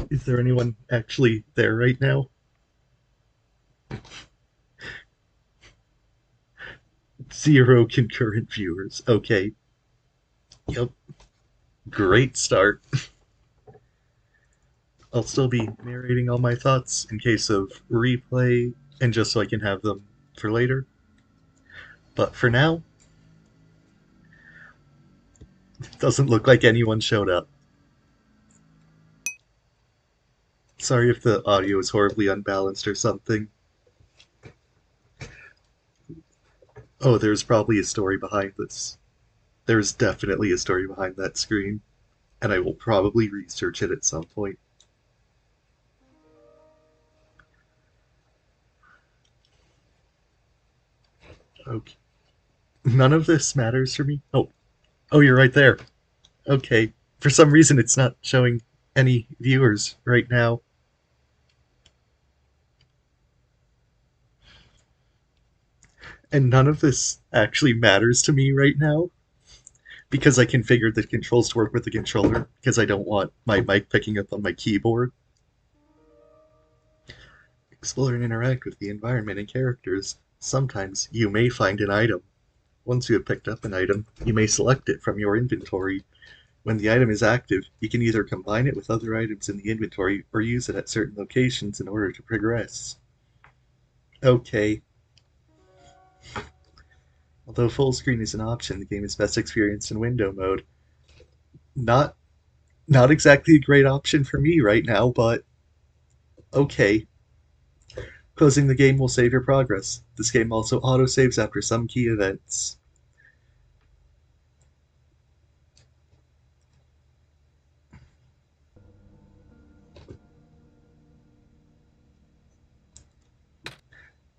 Is there anyone actually there right now? Zero concurrent viewers. Okay. Yep. Great start. I'll still be narrating all my thoughts in case of replay and just so I can have them for later. But for now, it doesn't look like anyone showed up. Sorry if the audio is horribly unbalanced or something. Oh, there's probably a story behind this. There's definitely a story behind that screen, and I will probably research it at some point. Okay. None of this matters for me. Oh, you're right there. Okay. For some reason, it's not showing any viewers right now. And none of this actually matters to me right now because I configured the controls to work with the controller because I don't want my mic picking up on my keyboard. Explore and interact with the environment and characters. Sometimes you may find an item. Once you have picked up an item, you may select it from your inventory. When the item is active, you can either combine it with other items in the inventory or use it at certain locations in order to progress. Okay. Although full screen is an option, the game is best experienced in window mode. Not not exactly a great option for me right now, but okay. Closing the game will save your progress. This game also autosaves after some key events.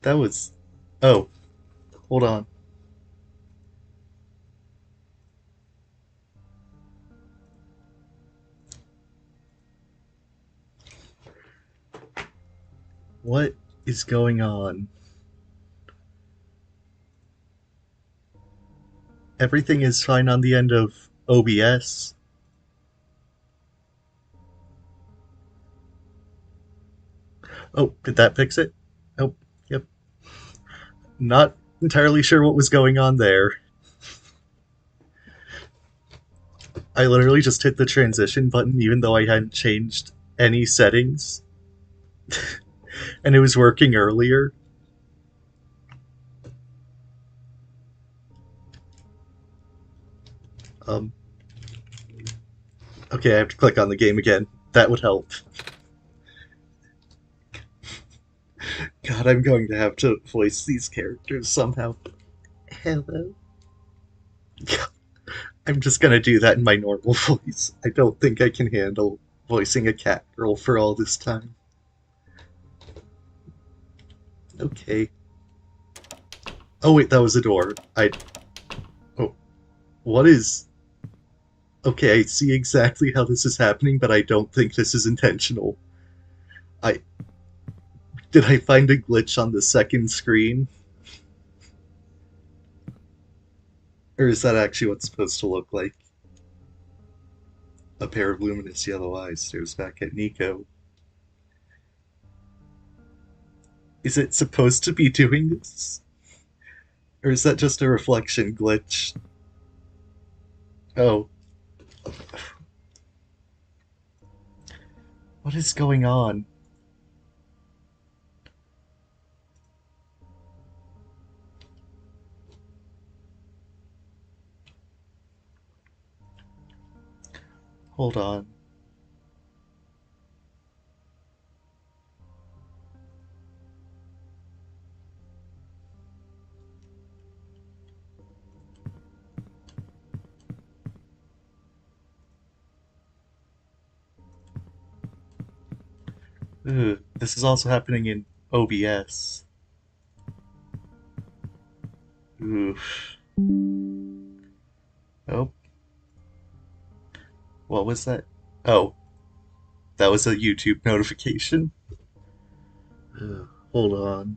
That was... Oh, hold on. What is going on? Everything is fine on the end of OBS. Oh, did that fix it? Oh, yep. Not entirely sure what was going on there. I literally just hit the transition button even though I hadn't changed any settings, and it was working earlier. Um, okay, I have to click on the game again. That would help. God, I'm going to have to voice these characters somehow. Hello. I'm just gonna do that in my normal voice. I don't think I can handle voicing a cat girl for all this time. Okay. Oh wait, that was a door. Oh, what is... Okay, I see exactly how this is happening, but I don't think this is intentional. I... Did I find a glitch on the second screen? Or is that actually what's supposed to look like? A pair of luminous yellow eyes stares back at Nico. Is it supposed to be doing this? Or is that just a reflection glitch? Oh, what is going on? Hold on. Ugh, this is also happening in OBS. Oof. Oh, what was that? Oh, that was a YouTube notification. Ugh, hold on.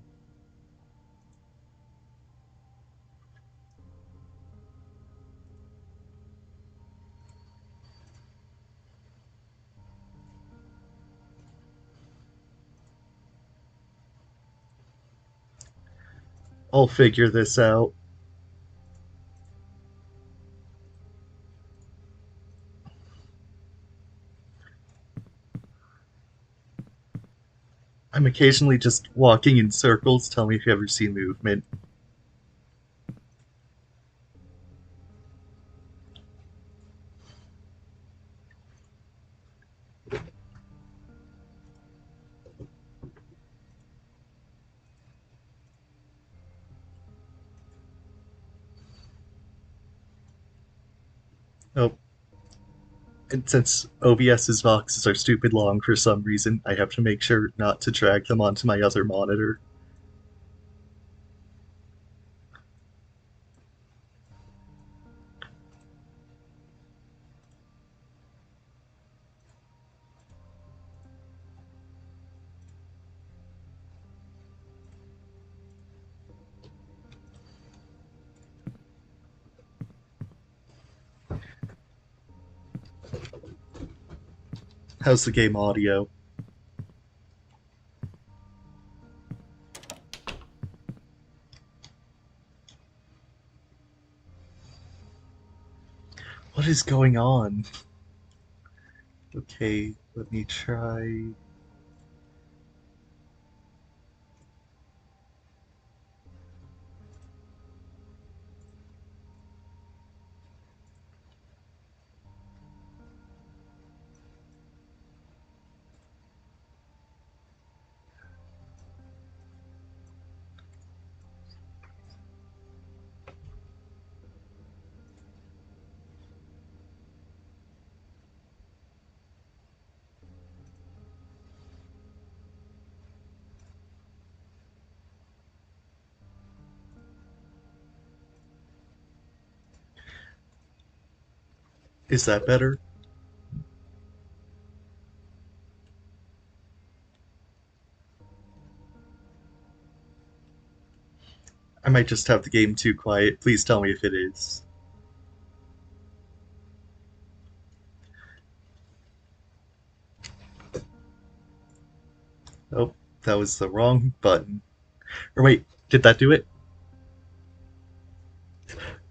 I'll figure this out. I'm occasionally just walking in circles. Tell me if you ever see movement. Oh, and since OBS's boxes are stupid long for some reason, I have to make sure not to drag them onto my other monitor. How's the game audio? What is going on? Okay, let me try. Is that better? I might just have the game too quiet. Please tell me if it is. Oh, that was the wrong button. Or wait, did that do it?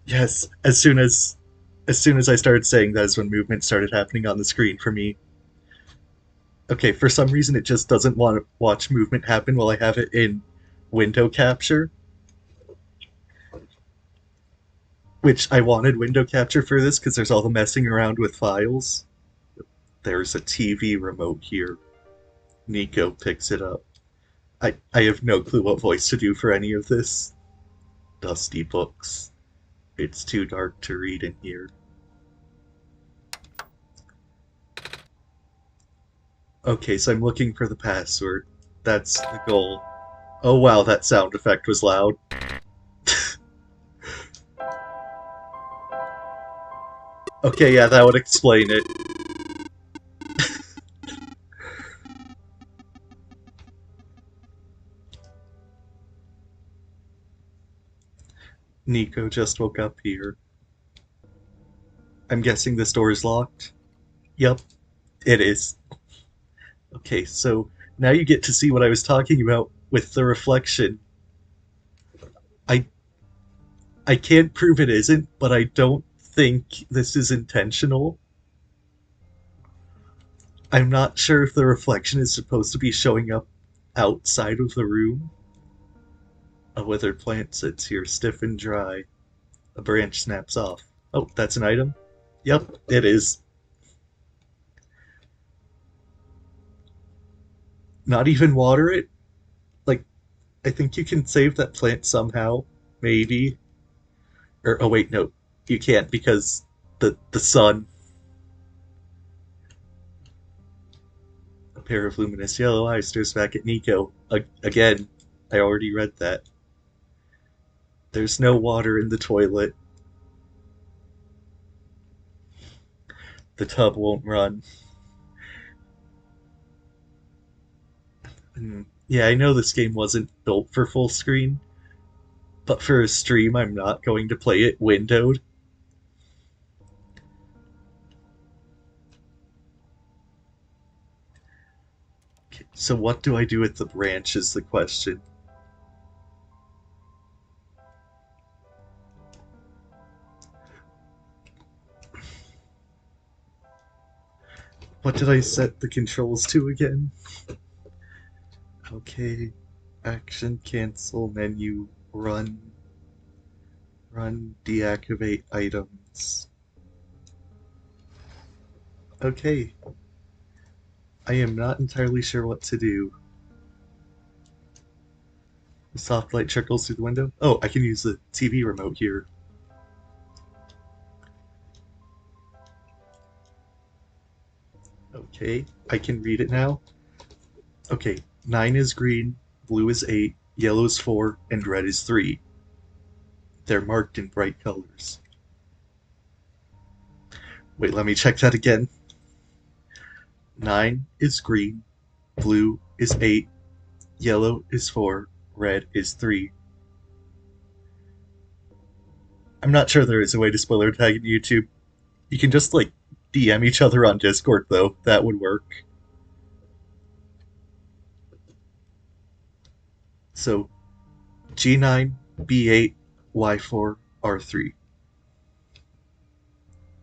Yes. As soon as I started saying that is when movement started happening on the screen for me. Okay, for some reason it just doesn't want to watch movement happen while I have it in window capture, which I wanted window capture for this because there's all the messing around with files. There's a TV remote here. Nico picks it up. I have no clue what voice to do for any of this. Dusty books. It's too dark to read in here. Okay, so I'm looking for the password. That's the goal. Oh wow, that sound effect was loud. Okay, yeah, that would explain it. Nico just woke up here. I'm guessing this door is locked? Yep, it is. Okay, so now you get to see what I was talking about with the reflection. I I can't prove it isn't, but I don't think this is intentional. I'm not sure if the reflection is supposed to be showing up outside of the room. A withered plant sits here, stiff and dry. A branch snaps off. Oh, that's an item? Yep, it is. Not even water it? Like, I think you can save that plant somehow. Maybe. Or, oh wait, no. You can't because the sun. A pair of luminous yellow eyes stares back at Nico. Again, I already read that. There's no water in the toilet. The tub won't run. Yeah, I know this game wasn't built for full screen, but for a stream, I'm not going to play it windowed. Okay, so what do I do with the branch is the question. What did I set the controls to again? Okay. Action, cancel, menu, run, deactivate items. Okay. I am not entirely sure what to do. The soft light trickles through the window. Oh, I can use the TV remote here. Okay, I can read it now. Okay, 9 is green, blue is 8, yellow is 4, and red is 3. They're marked in bright colors. Wait, let me check that again. 9 is green, blue is 8, yellow is 4, red is 3. I'm not sure there is a way to spoiler tag in YouTube. You can just, like, DM each other on Discord, though. That would work. So, G9, B8, Y4, R3.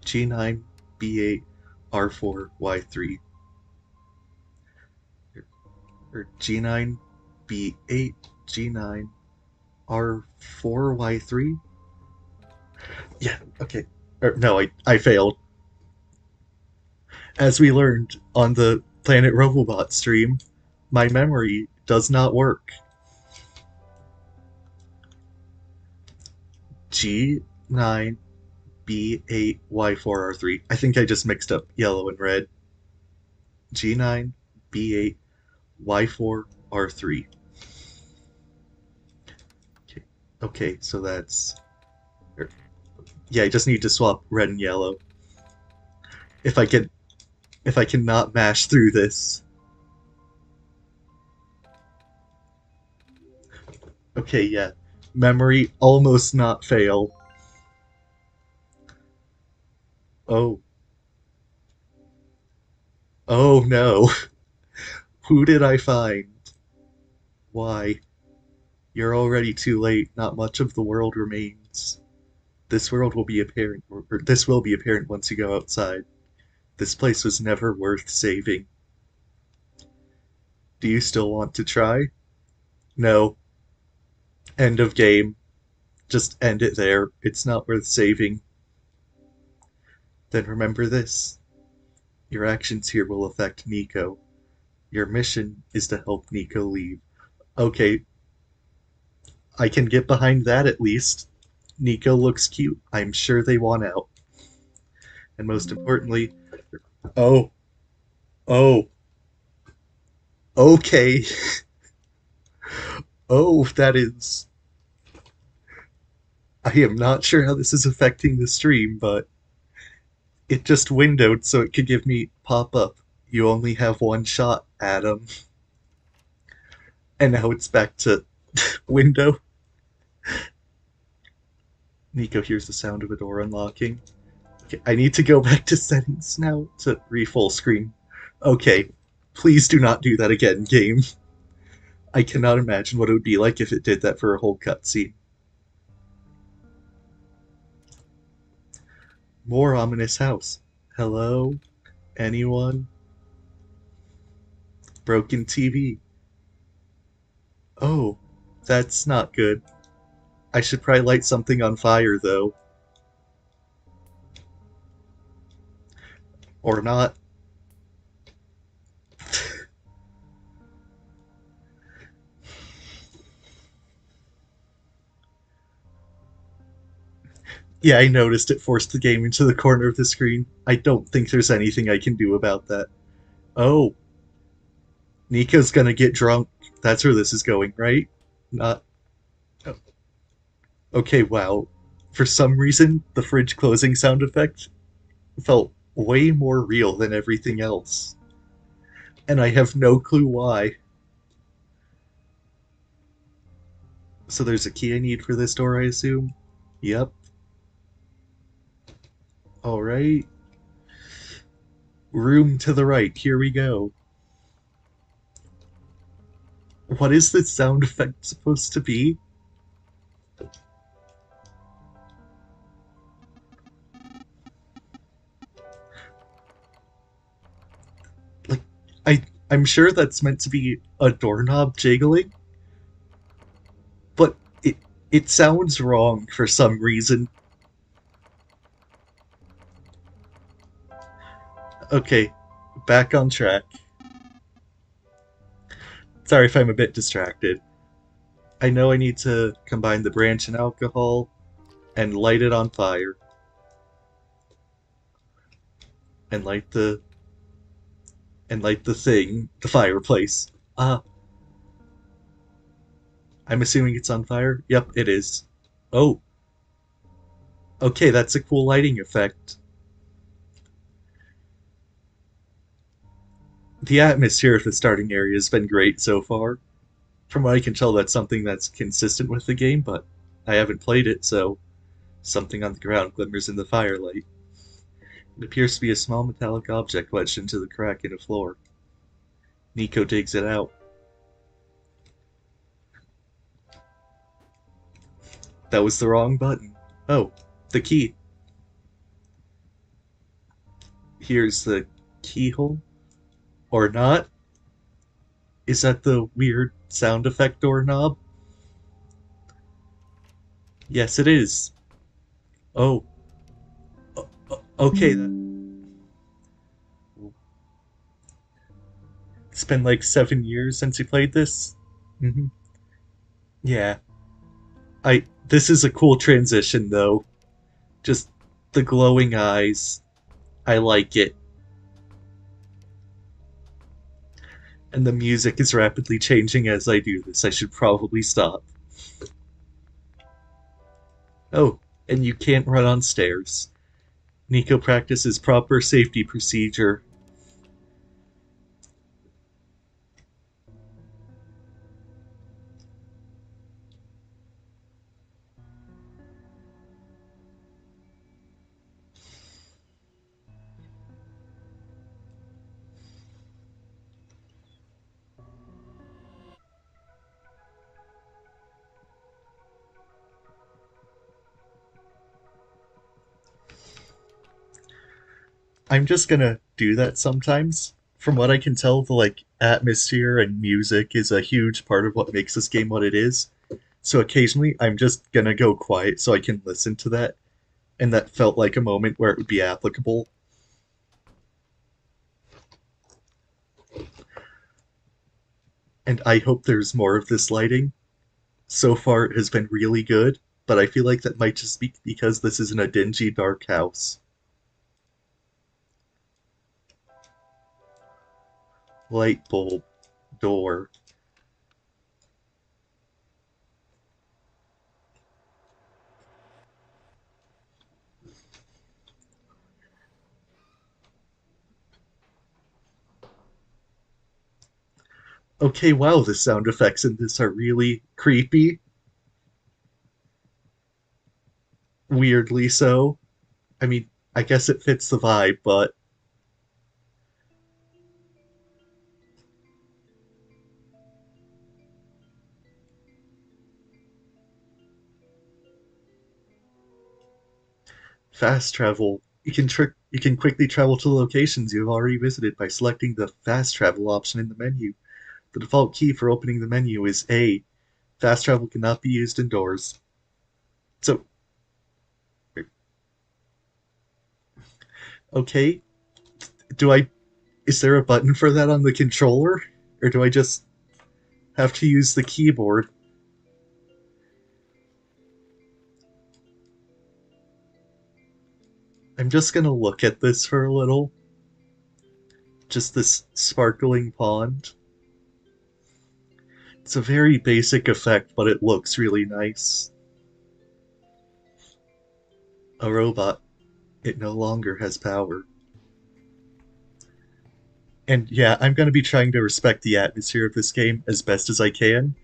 G9, B8, R4, Y3. Or G9, B8, G9, R4, Y3? Yeah, okay. No, I failed. As we learned on the Planet Robobot stream, my memory does not work. G9, B8, Y4, R3. I think I just mixed up yellow and red. G9, B8, Y4, R3. Okay, okay, so that's... Yeah, I just need to swap red and yellow. If I can... If I cannot mash through this... Okay, yeah. Memory almost not fail. Oh. Oh no. Who did I find? Why? You're already too late. Not much of the world remains. This world will be apparent, or this will be apparent once you go outside. This place was never worth saving. Do you still want to try? No. End of game. Just end it there. It's not worth saving. Then remember this. Your actions here will affect Nico. Your mission is to help Nico leave. Okay, I can get behind that at least. Nico looks cute. I'm sure they want out. And most importantly, oh, oh, okay. Oh, that is. I am not sure how this is affecting the stream, but it just windowed so it could give me pop up. You only have one shot, Adam. And now it's back to window. Nico hears the sound of a door unlocking. Okay, I need to go back to settings now to re-full screen. Okay, please do not do that again, game. I cannot imagine what it would be like if it did that for a whole cutscene. More ominous house. Hello? Anyone? Broken TV. Oh, that's not good. I should probably light something on fire, though. Or not. Yeah, I noticed it forced the game into the corner of the screen. I don't think there's anything I can do about that. Oh, Nico's gonna get drunk. That's where this is going, right? Not. Oh. Okay, wow. For some reason, the fridge closing sound effect felt way more real than everything else. And I have no clue why. So there's a key I need for this door, I assume? Yep. Alright. Room to the right. Here we go. What is this sound effect supposed to be? I I'm sure that's meant to be a doorknob jiggling, but it sounds wrong for some reason. Okay, back on track. Sorry if I'm a bit distracted. I know I need to combine the branch and alcohol and light it on fire and light the thing, the fireplace. I'm assuming it's on fire. Yep, it is. Oh, okay, that's a cool lighting effect. The atmosphere of the starting area has been great so far. From what I can tell, that's something that's consistent with the game, but I haven't played it, so something on the ground glimmers in the firelight. It appears to be a small metallic object wedged into the crack in the floor. Nico digs it out. That was the wrong button. Oh, the key. Here's the keyhole. Or not. Is that the weird sound effect doorknob? Yes, it is. Oh, okay. It's been like 7 years since you played this. Hmm. Yeah. This is a cool transition though. Just the glowing eyes. I like it. And the music is rapidly changing as I do this. I should probably stop. Oh, and you can't run on stairs. Nico practices proper safety procedure. I'm just gonna do that sometimes. From what I can tell, the atmosphere and music is a huge part of what makes this game what it is. So occasionally I'm just gonna go quiet so I can listen to that, and that felt like a moment where it would be applicable. And I hope there's more of this lighting. So far it has been really good, but I feel like that might just be because this is in a dingy, dark house. Light bulb, door. Okay, wow, the sound effects in this are really creepy, weirdly so. I mean, I guess it fits the vibe, but fast travel. You can quickly travel to locations you have already visited by selecting the fast travel option in the menu. The default key for opening the menu is A. Fast travel cannot be used indoors. So, okay, do I is there a button for that on the controller or do I just have to use the keyboard? I'm just going to look at this for a little. Just this sparkling pond. It's a very basic effect, but it looks really nice. A robot. It no longer has power. And yeah, I'm going to be trying to respect the atmosphere of this game as best as I can,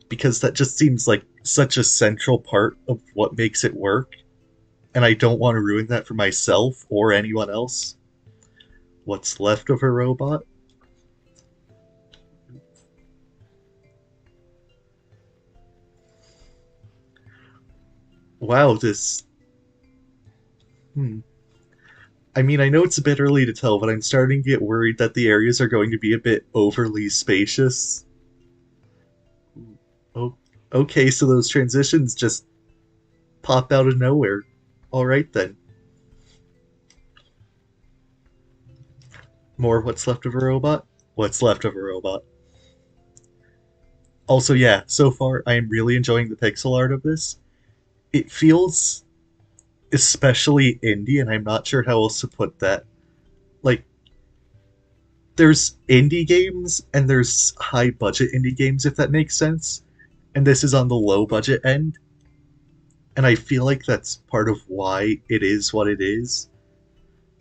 because that just seems like such a central part of what makes it work, and I don't want to ruin that for myself or anyone else. What's left of a robot? Wow, this. Hmm. I mean, I know it's a bit early to tell, but I'm starting to get worried that the areas are going to be a bit overly spacious. Oh, okay, so those transitions just pop out of nowhere. All right then. More what's left of a robot? What's left of a robot? Also, yeah, so far I am really enjoying the pixel art of this. It feels especially indie, and I'm not sure how else to put that. Like, there's indie games and there's high budget indie games, if that makes sense. And this is on the low budget end. And I feel like that's part of why it is what it is.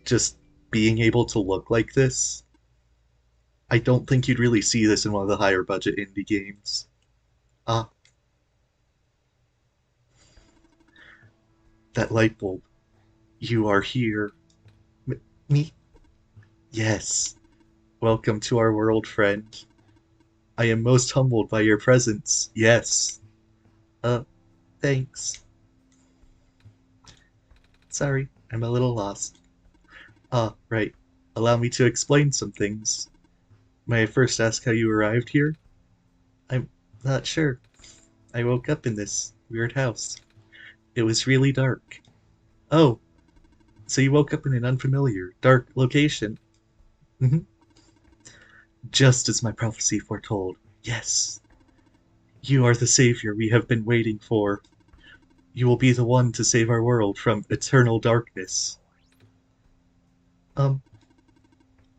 Just being able to look like this. I don't think you'd really see this in one of the higher budget indie games. Ah, that light bulb. You are here. Me? Yes. Welcome to our world, friend. I am most humbled by your presence. Yes. Uh, thanks. Sorry, I'm a little lost. Ah, right. Allow me to explain some things. May I first ask how you arrived here? I'm not sure. I woke up in this weird house. It was really dark. Oh, so you woke up in an unfamiliar, dark location. Hmm. Just as my prophecy foretold. Yes. You are the savior we have been waiting for. You will be the one to save our world from eternal darkness. Um,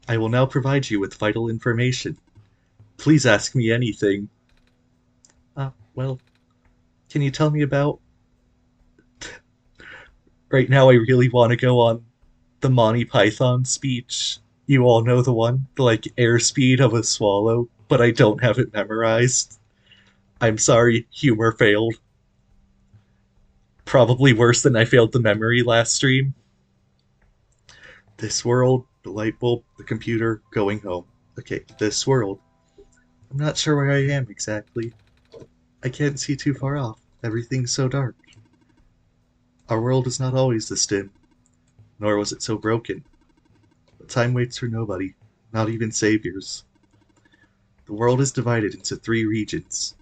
I will now provide you with vital information. Please ask me anything. Well, can you tell me about... Right now I really want to go on the Monty Python speech. You all know the one, the like airspeed of a swallow, but I don't have it memorized. I'm sorry, humor failed. Probably worse than I failed the memory last stream. This world, the light bulb, the computer, going home. Okay, this world. I'm not sure where I am exactly. I can't see too far off. Everything's so dark. Our world is not always this dim, nor was it so broken. But time waits for nobody, not even saviors. The world is divided into three regions.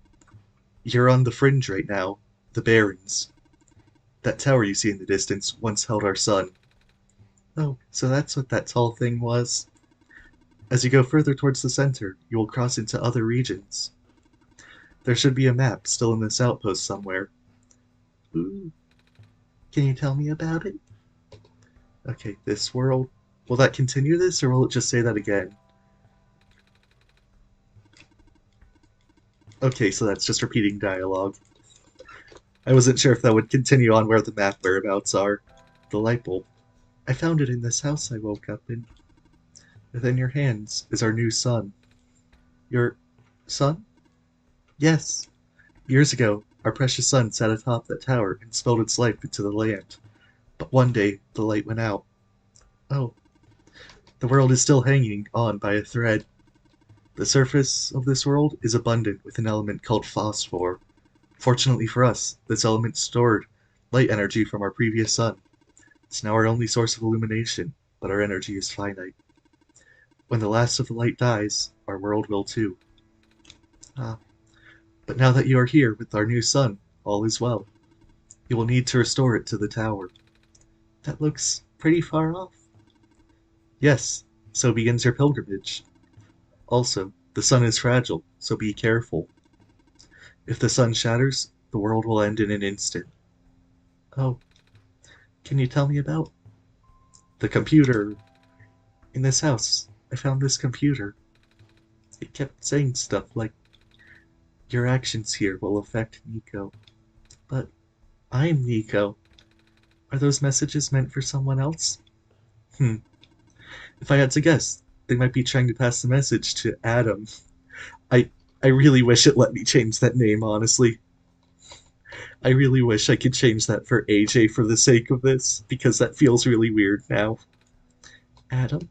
You're on the fringe right now, the Barrens. That tower you see in the distance once held our sun. Oh, so that's what that tall thing was. As you go further towards the center, you will cross into other regions. There should be a map still in this outpost somewhere. Ooh, can you tell me about it? Okay, this world. Will that continue this, or will it just say that again? Okay, so that's just repeating dialogue. I wasn't sure if that would continue on where the map whereabouts are. The light bulb. I found it in this house I woke up in. Within your hands is our new son. Your son? Yes. Years ago, our precious son sat atop that tower and spilled its life into the land. But one day, the light went out. Oh, the world is still hanging on by a thread. The surface of this world is abundant with an element called phosphor. Fortunately for us, this element stored light energy from our previous sun. It's now our only source of illumination, but our energy is finite. When the last of the light dies, our world will too. Ah, but now that you are here with our new sun, all is well. You will need to restore it to the tower. That looks pretty far off. Yes, so begins your pilgrimage. Also, the sun is fragile, so be careful. If the sun shatters, the world will end in an instant. Oh, can you tell me about the computer in this house? I found this computer. It kept saying stuff like, your actions here will affect Nico. But I'm Nico. Are those messages meant for someone else? Hmm. If I had to guess, they might be trying to pass the message to Adam. I I really wish it let me change that name, honestly. I really wish I could change that for AJ for the sake of this, because that feels really weird now. Adam?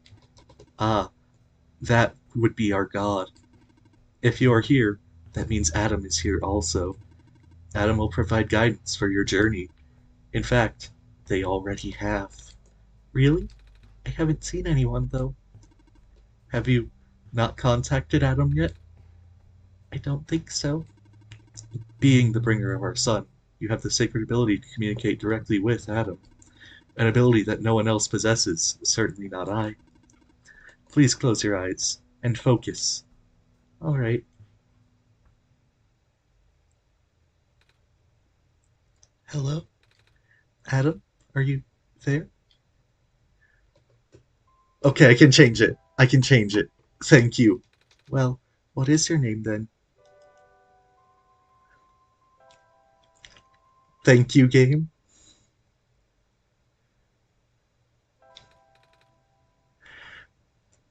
Ah, that would be our god. If you are here, that means Adam is here also. Adam will provide guidance for your journey. In fact, they already have. Really? I haven't seen anyone, though. Have you not contacted Adam yet? I don't think so. Being the bringer of our son, you have the sacred ability to communicate directly with Adam. An ability that no one else possesses, certainly not I. Please close your eyes and focus. All right. Hello? Adam? Are you there? Okay, I can change it. I can change it. Thank you. Well, what is your name then? Thank you, game.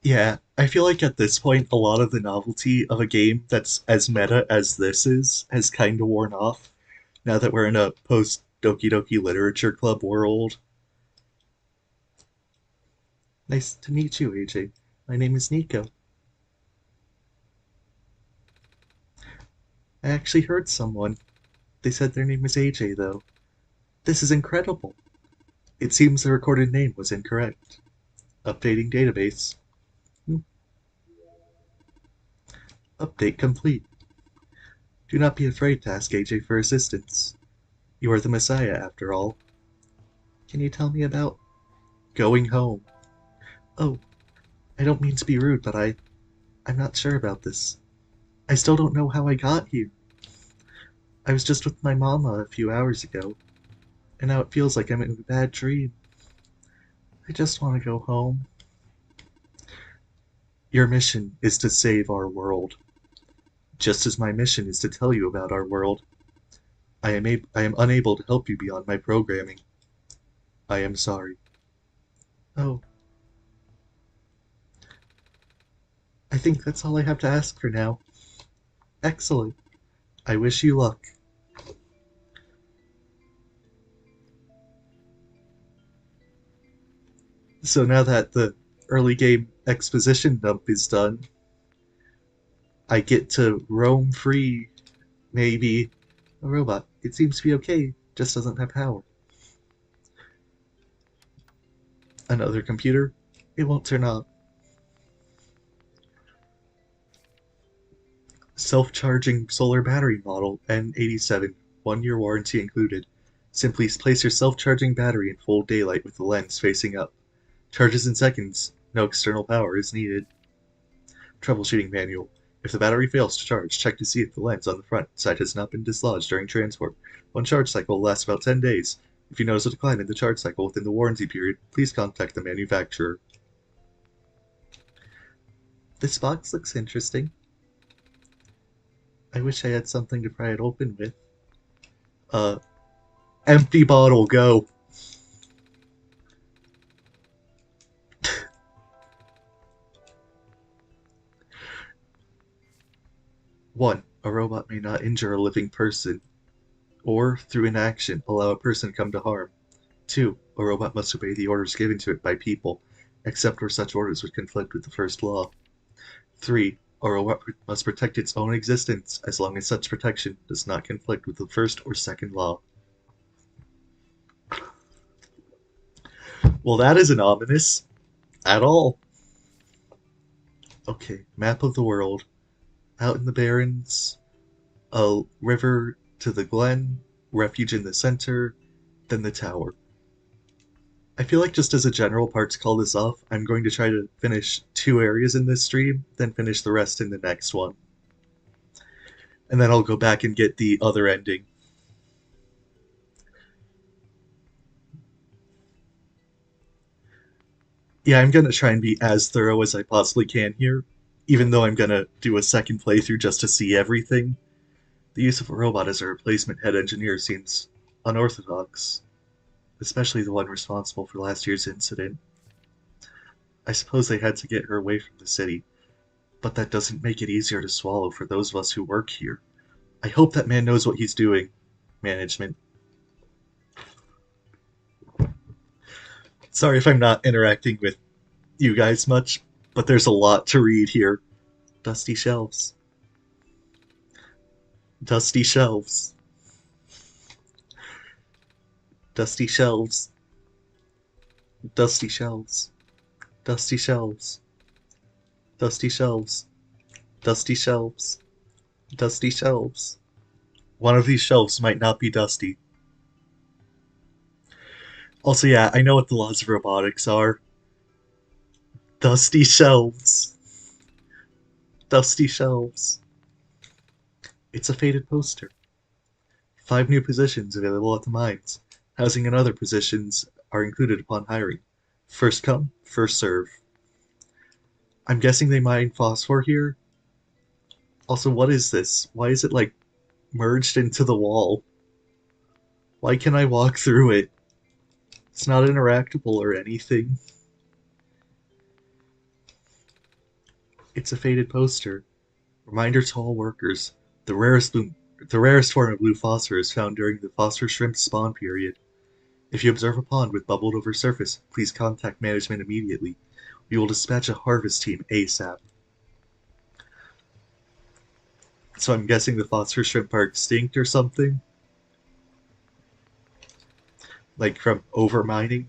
Yeah, I feel like at this point, a lot of the novelty of a game that's as meta as this is has kind of worn off now that we're in a post Doki Doki Literature Club world. Nice to meet you, AJ. My name is Nico. I actually heard someone. They said their name was AJ, though. This is incredible. It seems the recorded name was incorrect. Updating database. Hmm. Update complete. Do not be afraid to ask AJ for assistance. You are the Messiah, after all. Can you tell me about going home? Oh, I don't mean to be rude, but I'm not sure about this. I still don't know how I got here. I was just with my mama a few hours ago, and now it feels like I'm in a bad dream. I just want to go home. Your mission is to save our world, just as my mission is to tell you about our world. I am unable to help you beyond my programming. I am sorry. Oh, I think that's all I have to ask for now. Excellent. I wish you luck. So now that the early game exposition dump is done, I get to roam free. Maybe a robot. It seems to be okay, just doesn't have power. Another computer. It won't turn on. Self-charging solar battery model N87, 1 year warranty included. Simply place your self-charging battery in full daylight with the lens facing up. Charges in seconds. No external power is needed. Troubleshooting manual. If the battery fails to charge, check to see if the lens on the front side has not been dislodged during transport. One charge cycle lasts about 10 days. If you notice a decline in the charge cycle within the warranty period, please contact the manufacturer. This box looks interesting. I wish I had something to pry it open with. Uh, empty bottle, go. One, a robot may not injure a living person, or, through inaction, allow a person to come to harm. Two, a robot must obey the orders given to it by people, except where such orders would conflict with the first law. Three, a robot must protect its own existence as long as such protection does not conflict with the first or second law. Well, that isn't ominous at all. Okay, map of the world. Out in the Barrens, a river to the glen, refuge in the center, then the tower. I feel like just as a general part to call this off, I'm going to try to finish 2 areas in this stream, then finish the rest in the next one. And then I'll go back and get the other ending. Yeah, I'm gonna try and be as thorough as I possibly can here, even though I'm gonna do a second playthrough just to see everything. The use of a robot as a replacement head engineer seems unorthodox, especially the one responsible for last year's incident. I suppose they had to get her away from the city, but that doesn't make it easier to swallow for those of us who work here. I hope that man knows what he's doing. Management. Sorry if I'm not interacting with you guys much, but there's a lot to read here. Dusty shelves. Dusty shelves. Dusty shelves. Dusty shelves. Dusty shelves. Dusty shelves. Dusty shelves. Dusty shelves. One of these shelves might not be dusty. Also, yeah, I know what the laws of robotics are. Dusty shelves. Dusty shelves. It's a faded poster. 5 new positions available at the mines. Housing and other positions are included upon hiring. First come, first serve. I'm guessing they mine phosphor here. Also, what is this? Why is it like merged into the wall? Why can I walk through it? It's not interactable or anything. It's a faded poster. Reminder to all workers: the rarest form of blue phosphor is found during the phosphor shrimp spawn period. If you observe a pond with bubbled over surface, please contact management immediately. We will dispatch a harvest team ASAP. So I'm guessing the phosphor shrimp are extinct or something? Like from overmining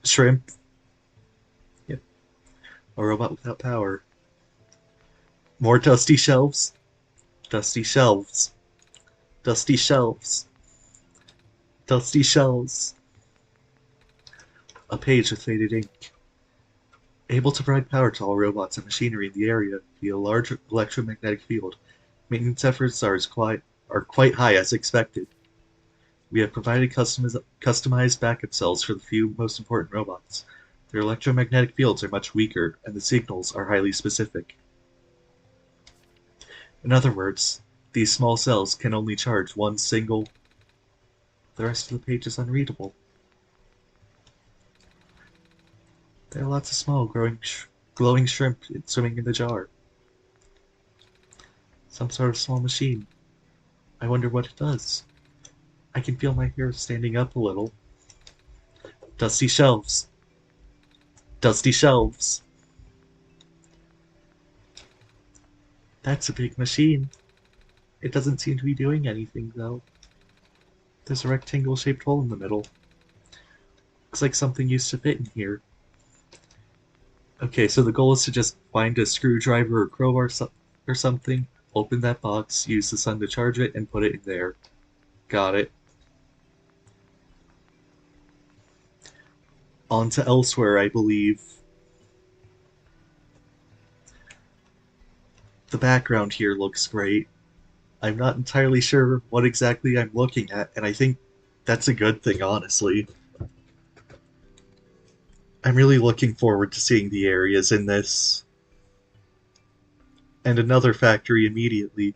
shrimp? Yep. A robot without power. More dusty shelves? Dusty shelves. Dusty shelves. Dusty shelves. A page with faded ink. Able to provide power to all robots and machinery in the area via a large electromagnetic field. Maintenance efforts are quite high as expected. We have provided customized backup cells for the few most important robots. Their electromagnetic fields are much weaker, and the signals are highly specific. In other words, these small cells can only charge one single. The rest of the page is unreadable. There are lots of small, glowing shrimp swimming in the jar. Some sort of small machine. I wonder what it does. I can feel my hair standing up a little. Dusty shelves. Dusty shelves. That's a big machine. It doesn't seem to be doing anything, though. There's a rectangle-shaped hole in the middle. Looks like something used to fit in here. Okay, so the goal is to just find a screwdriver or crowbar or something, open that box, use the sun to charge it, and put it in there. Got it. On to elsewhere, I believe. The background here looks great. I'm not entirely sure what exactly I'm looking at, and I think that's a good thing, honestly. I'm really looking forward to seeing the areas in this. And another factory immediately.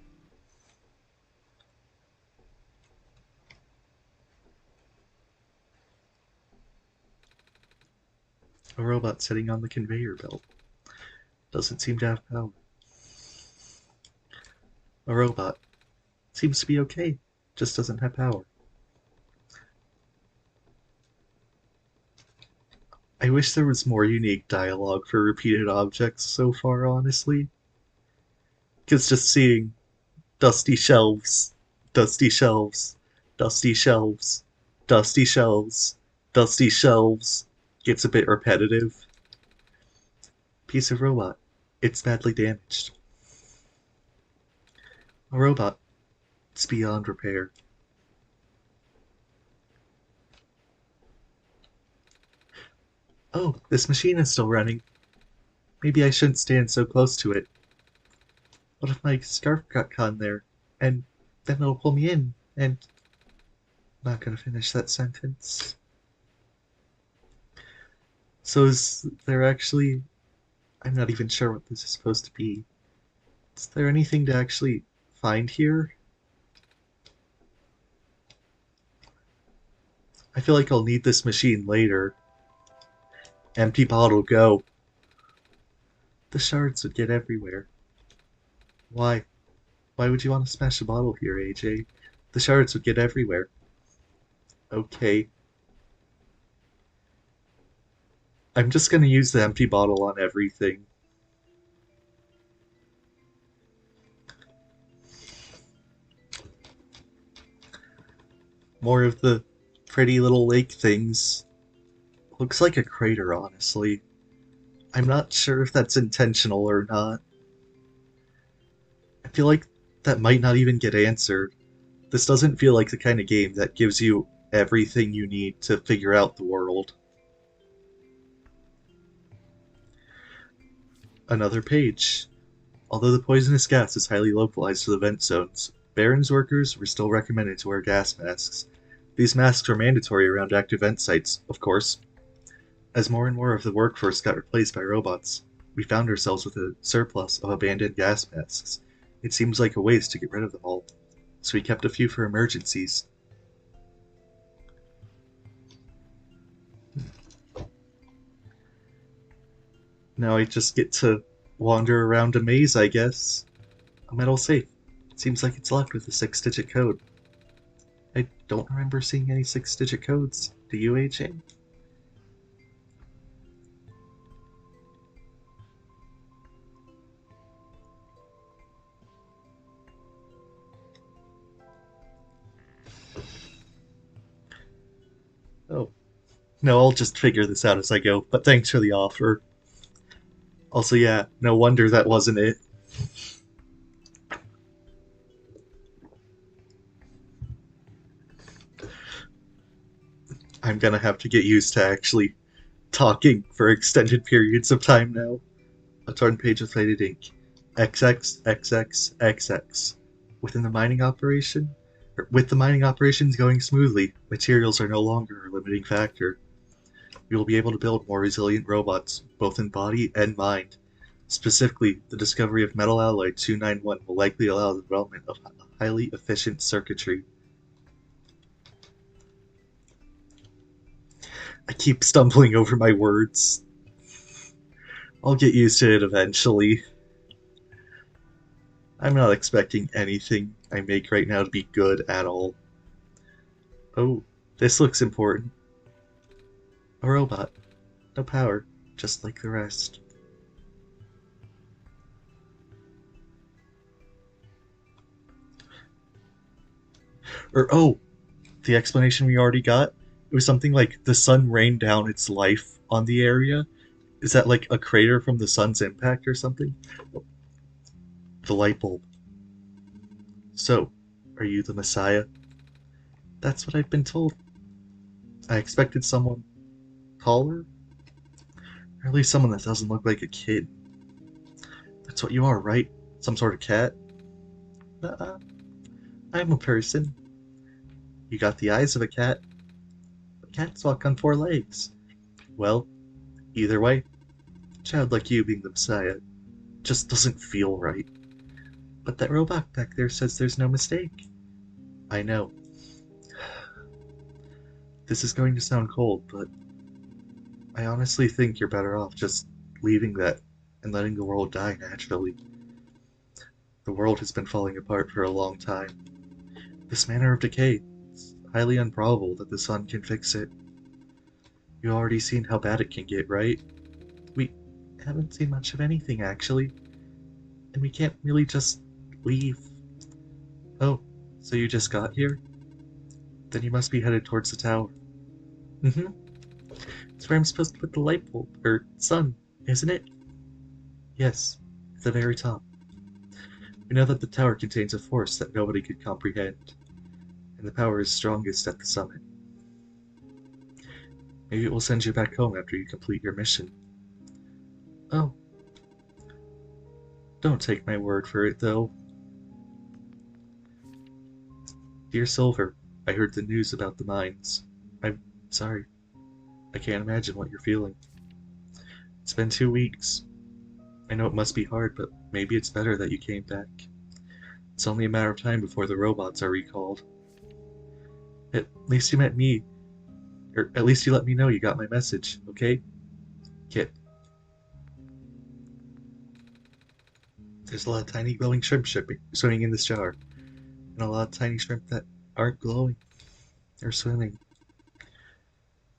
A robot sitting on the conveyor belt. Doesn't seem to have power. A robot. Seems to be okay. Just doesn't have power. I wish there was more unique dialogue for repeated objects so far, honestly. Because just seeing dusty shelves, dusty shelves, dusty shelves, dusty shelves, dusty shelves gets a bit repetitive. Piece of robot. It's badly damaged. A robot. It's beyond repair. Oh, this machine is still running. Maybe I shouldn't stand so close to it. What if my scarf got caught in there? And then it'll pull me in, and I'm not gonna finish that sentence. So is there actually... I'm not even sure what this is supposed to be. Is there anything to actually find here? I feel like I'll need this machine later. Empty bottle, go. The shards would get everywhere. Why? Why would you want to smash a bottle here, AJ? The shards would get everywhere. Okay. I'm just gonna use the empty bottle on everything. More of the pretty little lake things. Looks like a crater, honestly. I'm not sure if that's intentional or not. I feel like that might not even get answered. This doesn't feel like the kind of game that gives you everything you need to figure out the world. Another page. Although the poisonous gas is highly localized to the vent zones, Barron's workers were still recommended to wear gas masks. These masks were mandatory around active vent sites, of course. As more and more of the workforce got replaced by robots, we found ourselves with a surplus of abandoned gas masks. It seems like a waste to get rid of them all, so we kept a few for emergencies. Now I just get to wander around a maze, I guess. A metal safe. Seems like it's locked with a 6-digit code. I don't remember seeing any 6-digit codes. Do you, AJ? Oh, no, I'll just figure this out as I go, but thanks for the offer. Also, yeah, no wonder that wasn't it. I'm gonna have to get used to actually talking for extended periods of time now. A torn page of faded ink. XXXXXX. Within the mining operation? With the mining operations going smoothly, materials are no longer a limiting factor. We will be able to build more resilient robots, both in body and mind. Specifically, the discovery of metal alloy 291 will likely allow the development of highly efficient circuitry. I keep stumbling over my words. I'll get used to it eventually. I'm not expecting anything I make right now to be good at all. Oh, this looks important. A robot. No power, just like the rest. Oh, the explanation we already got? It was something like the sun rained down its life on the area. Is that like a crater from the sun's impact or something? The light bulb. So, are you the Messiah? That's what I've been told. I expected someone taller, or at least someone that doesn't look like a kid. That's what you are, right? Some sort of cat? Uh-uh. I'm a person. You got the eyes of a cat. But cats walk on 4 legs. Well, either way, a child like you being the Messiah just doesn't feel right. But that robot back there says there's no mistake. I know. This is going to sound cold, but I honestly think you're better off just leaving that and letting the world die naturally. The world has been falling apart for a long time. This manner of decay, it's highly improbable that the sun can fix it. You've already seen how bad it can get, right? We haven't seen much of anything, actually. And we can't really just leave. Oh, so you just got here? Then you must be headed towards the tower. Mm-hmm. It's where I'm supposed to put the light bulb, or sun, isn't it? Yes, at the very top. We know that the tower contains a force that nobody could comprehend, and the power is strongest at the summit. Maybe it will send you back home after you complete your mission. Oh, don't take my word for it, though. Dear Silver, I heard the news about the mines. I'm sorry. I can't imagine what you're feeling. It's been 2 weeks. I know it must be hard, but maybe it's better that you came back. It's only a matter of time before the robots are recalled. At least you met me, or at least you let me know you got my message, okay? Kit, there's a lot of tiny glowing shrimp swimming in this jar, and a lot of tiny shrimp that aren't glowing. They're swimming.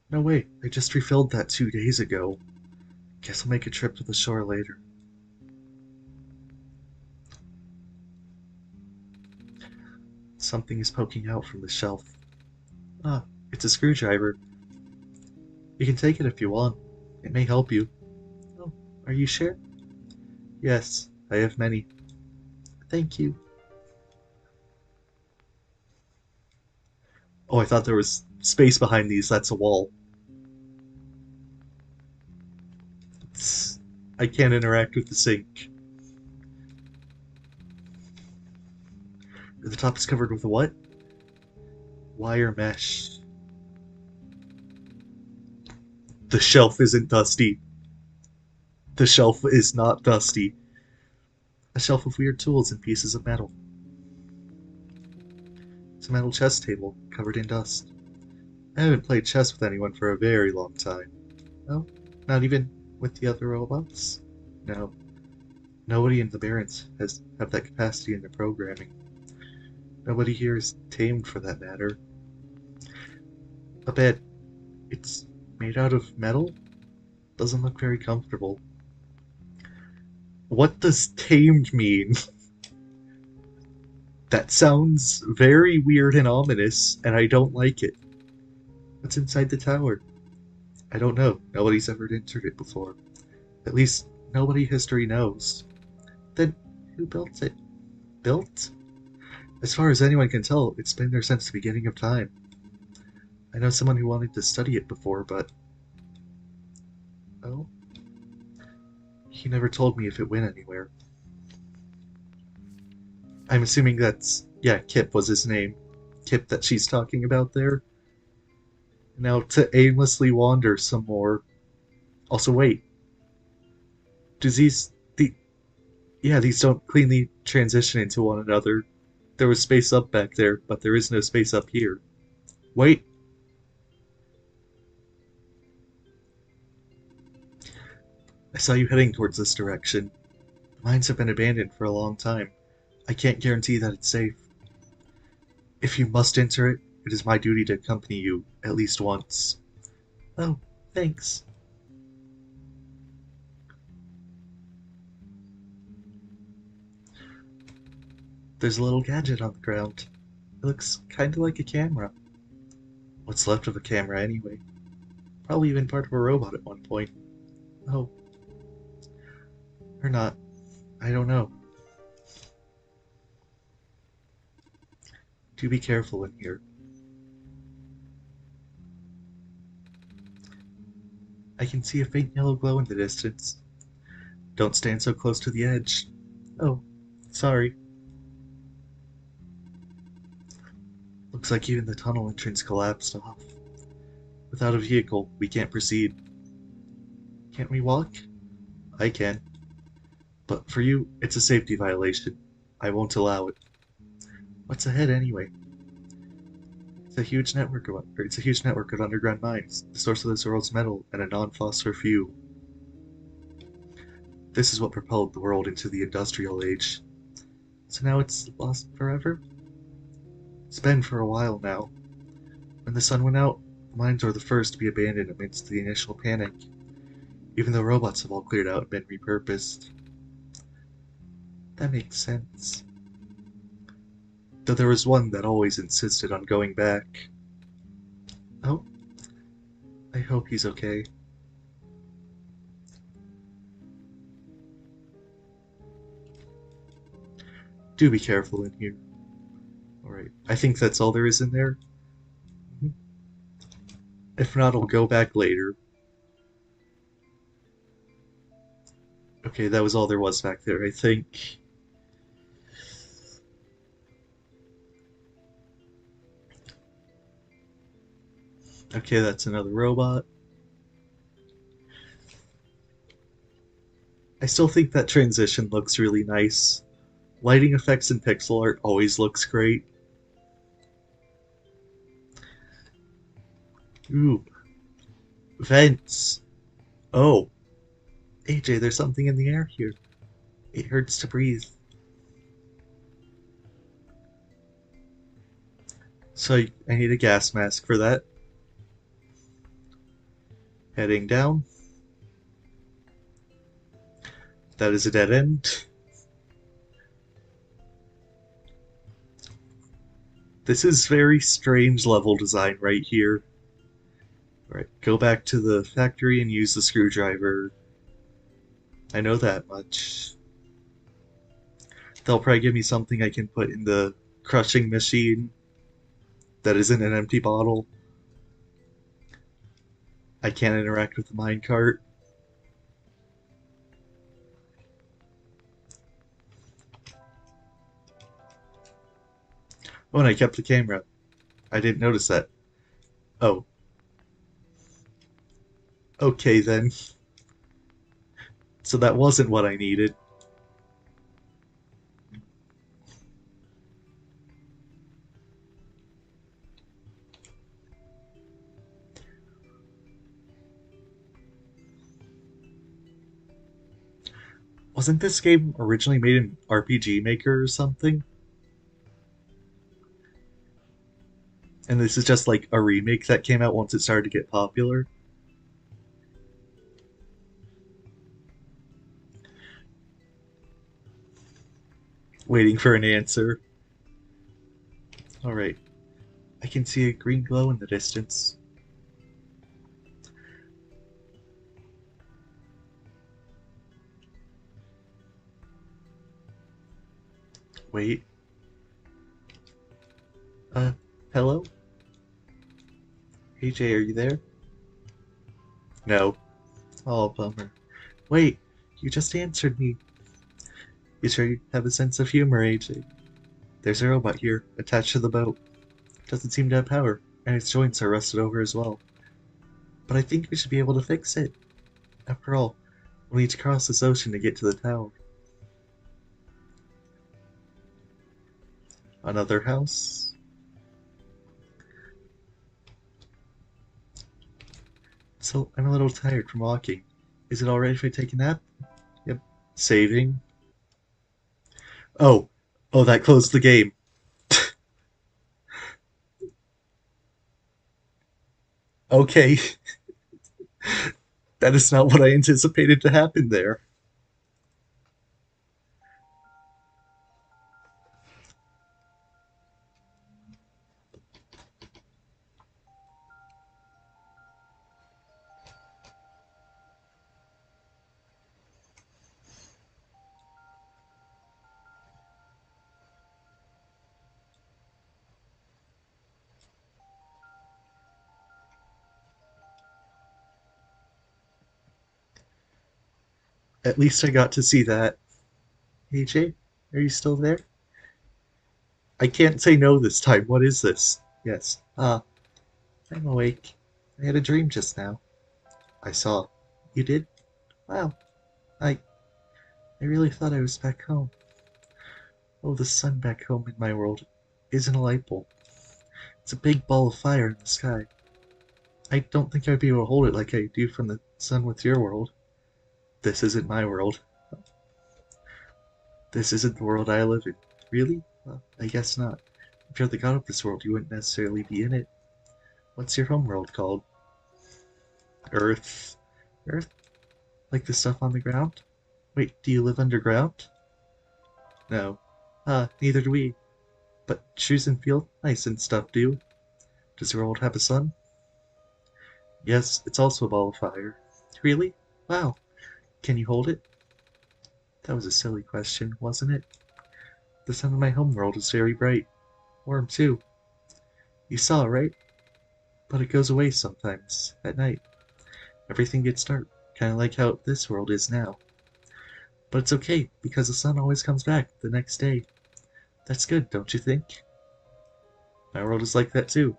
No way, I just refilled that 2 days ago. Guess I'll make a trip to the shore later. Something is poking out from the shelf. Ah, it's a screwdriver. You can take it if you want. It may help you. Oh, Are you sure? Yes, I have many. Thank you. Oh, I thought there was space behind these. That's a wall. I can't interact with the sink. The top is covered with what? Wire mesh. The shelf isn't dusty. The shelf is not dusty. A shelf of weird tools and pieces of metal. It's a metal chess table covered in dust. I haven't played chess with anyone for a very long time. No, not even with the other robots? No. Nobody in the Barrens has have that capacity in their programming. Nobody here is tamed for that matter. A bed. It's made out of metal? Doesn't look very comfortable. What does tamed mean? That sounds very weird and ominous, and I don't like it. What's inside the tower? I don't know. Nobody's ever entered it before. At least, nobody history knows. Then, who built it? Built? As far as anyone can tell, it's been there since the beginning of time. I know someone who wanted to study it before, but... Oh? He never told me if it went anywhere. I'm assuming that's... Yeah, Kip was his name. Kip that she's talking about there. Now, to aimlessly wander some more. Also, wait. Does these... Yeah, these don't cleanly transition into one another. There was space up back there, but there is no space up here. Wait. I saw you heading towards this direction. The mines have been abandoned for a long time. I can't guarantee that it's safe. If you must enter it, it is my duty to accompany you at least once. Oh, thanks. There's a little gadget on the ground. It looks kinda like a camera. What's left of a camera anyway? Probably even part of a robot at one point. Oh. Or not. I don't know. Do be careful in here. I can see a faint yellow glow in the distance. Don't stand so close to the edge. Oh, sorry. Looks like even the tunnel entrance collapsed off. Without a vehicle, we can't proceed. Can't we walk? I can. But for you, it's a safety violation. I won't allow it. What's ahead anyway? It's a huge network of underground mines, the source of this world's metal, and a non-phosphor fuel. This is what propelled the world into the industrial age. So now it's lost forever? It's been for a while now. When the sun went out, the mines were the first to be abandoned amidst the initial panic, even though robots have all cleared out and been repurposed. That makes sense. Though there was one that always insisted on going back. Oh, I hope he's okay. Do be careful in here. Alright, I think that's all there is in there. If not, I'll go back later. Okay, that was all there was back there, I think. Okay, that's another robot. I still think that transition looks really nice. Lighting effects and pixel art always looks great. Ooh. Vents. Oh. AJ, there's something in the air here. It hurts to breathe. So I need a gas mask for that. Heading down. That is a dead end. This is very strange level design right here. Alright, go back to the factory and use the screwdriver. I know that much. They'll probably give me something I can put in the crushing machine that isn't an empty bottle. I can't interact with the minecart. Oh, and I kept the camera. I didn't notice that. Oh, okay then. So that wasn't what I needed. Wasn't this game originally made in RPG Maker or something? And this is just like a remake that came out once it started to get popular? Waiting for an answer. Alright. I can see a green glow in the distance. Wait. Uh, hello? AJ, are you there? No. Oh, bummer. Wait, you just answered me. You sure you have a sense of humor, AJ? There's a robot here, attached to the boat. Doesn't seem to have power, and its joints are rusted over as well. But I think we should be able to fix it. After all, we'll need to cross this ocean to get to the tower. Another house? So, I'm a little tired from walking. Is it alright if I take a nap? Yep. Saving? Oh. Oh, that closed the game. Okay. That is not what I anticipated to happen there. At least I got to see that. AJ, are you still there? I can't say no this time. What is this? Yes. I'm awake. I had a dream just now. I saw. You did? Wow. I I really thought I was back home. Oh, the sun back home in my world isn't a light bulb. It's a big ball of fire in the sky. I don't think I'd be able to hold it like I do from the sun with your world. This isn't my world. This isn't the world I live in. Really? Well, I guess not. If you're the god of this world, you wouldn't necessarily be in it. What's your home world called? Earth. Earth? Like the stuff on the ground? Wait, do you live underground? No. Neither do we. But trees and field, nice and stuff do. Does your world have a sun? Yes, it's also a ball of fire. Really? Wow. Can you hold it? That was a silly question, wasn't it? The sun in my home world is very bright. Warm too. You saw, right? But it goes away sometimes, at night. Everything gets dark, kinda like how this world is now. But it's okay, because the sun always comes back the next day. That's good, don't you think? My world is like that too.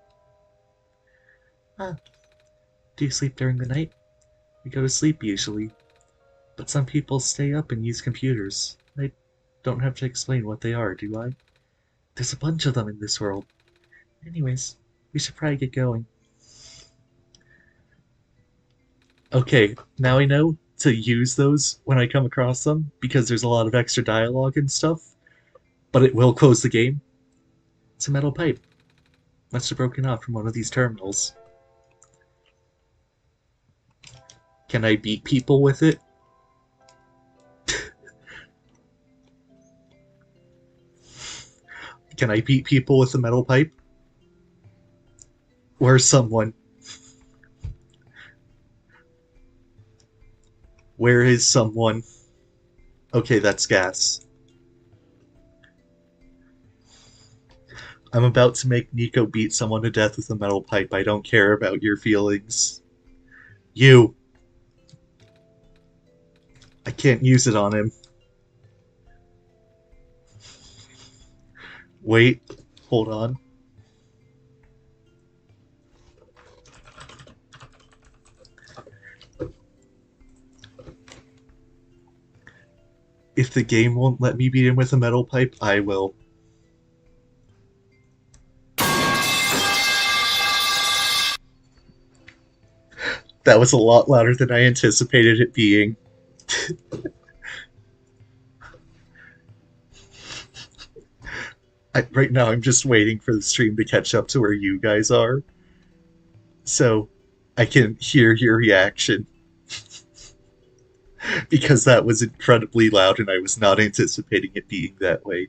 Ah, do you sleep during the night? We go to sleep usually, but some people stay up and use computers. I don't have to explain what they are, do I? There's a bunch of them in this world. Anyways, we should probably get going. Okay, now I know to use those when I come across them because there's a lot of extra dialogue and stuff, but it will close the game. It's a metal pipe. Must have broken off from one of these terminals. Can I beat people with it? Can I beat people with a metal pipe? Where's someone? Where is someone? Okay, that's gas. I'm about to make Nico beat someone to death with a metal pipe. I don't care about your feelings. You! I can't use it on him. Wait. Hold on. If the game won't let me beat him with a metal pipe, I will. That was a lot louder than I anticipated it being. Right now, I'm just waiting for the stream to catch up to where you guys are, so I can hear your reaction. Because that was incredibly loud and I was not anticipating it being that way.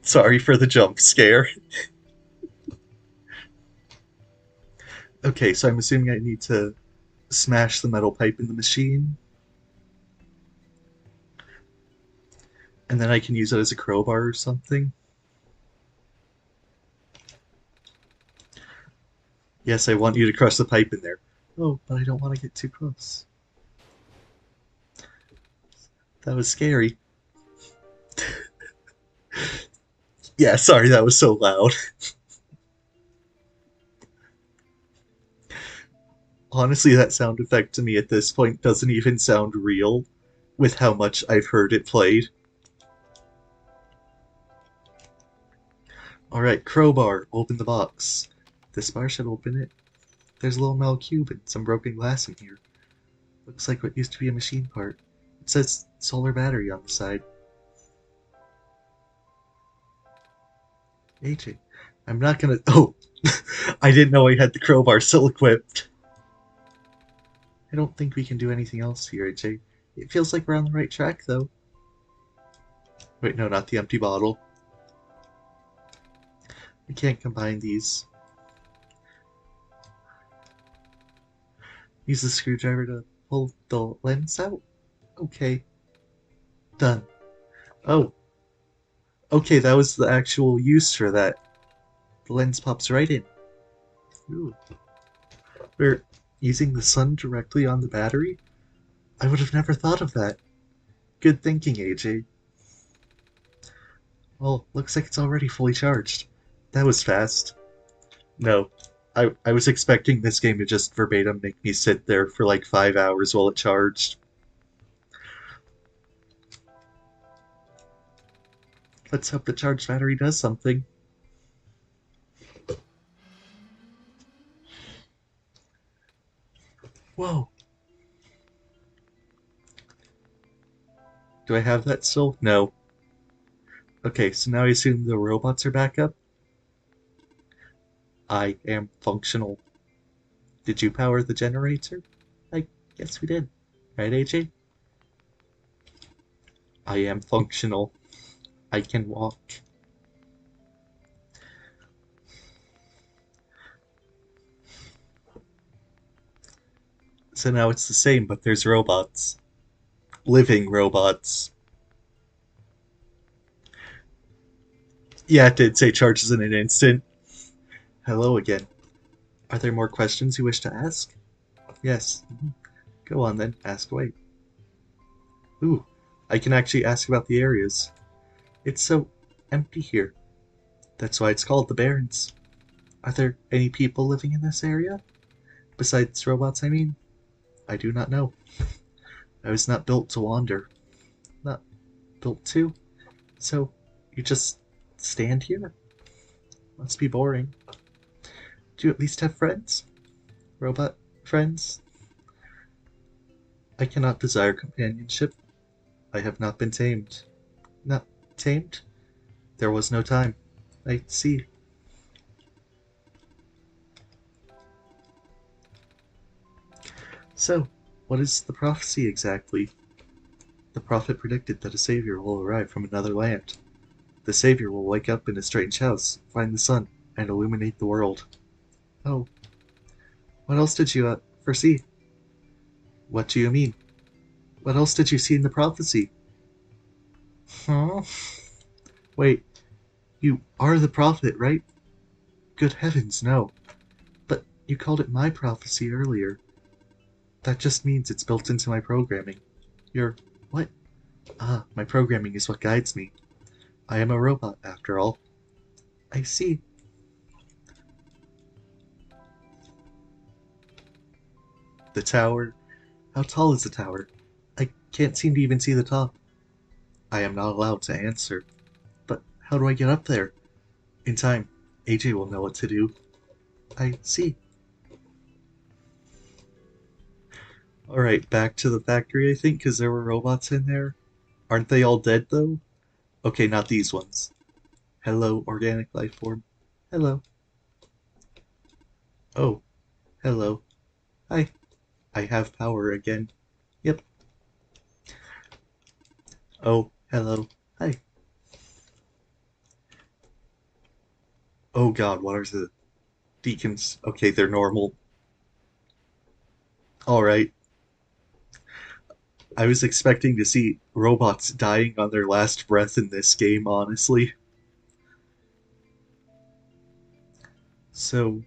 Sorry for the jump scare. Okay, so I'm assuming I need to smash the metal pipe in the machine. And then I can use it as a crowbar or something. Yes, I want you to crush the pipe in there. Oh, but I don't want to get too close. That was scary. Yeah, sorry that was so loud. Honestly, that sound effect to me at this point doesn't even sound real with how much I've heard it played. Alright, crowbar, open the box. This bar should open it. There's a little metal cube and some broken glass in here. Looks like what used to be a machine part. It says solar battery on the side. AJ, I'm not gonna. Oh! I didn't know I had the crowbar still equipped. I don't think we can do anything else here, AJ. It feels like we're on the right track, though. Wait, no, not the empty bottle. We can't combine these. Use the screwdriver to pull the lens out? Okay. Done. Oh. Okay, that was the actual use for that. The lens pops right in. Ooh. We're using the sun directly on the battery? I would have never thought of that. Good thinking, AJ. Well, looks like it's already fully charged. That was fast. No. I was expecting this game to just verbatim make me sit there for like 5 hours while it charged. Let's hope the charged battery does something. Whoa. Do I have that still? No. Okay, so now I assume the robots are back up? I am functional. Did you power the generator? I guess we did. Right, AJ? I am functional. I can walk. So now it's the same, but there's robots. Living robots. Yeah, it did say charges in an instant. Hello again. Are there more questions you wish to ask? Yes. Go on then, ask away. Ooh, I can actually ask about the areas. It's so empty here. That's why it's called the Barrens. Are there any people living in this area? Besides robots, I mean? I do not know. I was not built to wander. Not built to. So, you just stand here? Must be boring. Do you at least have friends? Robot friends? I cannot desire companionship. I have not been tamed. Not tamed? There was no time. I see. So, what is the prophecy exactly? The prophet predicted that a savior will arrive from another land. The savior will wake up in a strange house, find the sun, and illuminate the world. Oh. What else did you foresee? What do you mean? What else did you see in the prophecy? Huh? Wait, you are the prophet, right? Good heavens, no. But you called it my prophecy earlier. That just means it's built into my programming. You're... what? Ah, my programming is what guides me. I am a robot, after all. I see. The tower? How tall is the tower? I can't seem to even see the top. I am not allowed to answer. But how do I get up there? In time, AJ will know what to do. I see. Alright, back to the factory, I think, because there were robots in there. Aren't they all dead, though? Okay, not these ones. Hello, organic life form. Hello. Oh, hello. Hi. I have power again. Yep. Oh, hello. Hi. Oh god, what are the deacons? Okay, they're normal. Alright. I was expecting to see robots dying on their last breath in this game, honestly. So,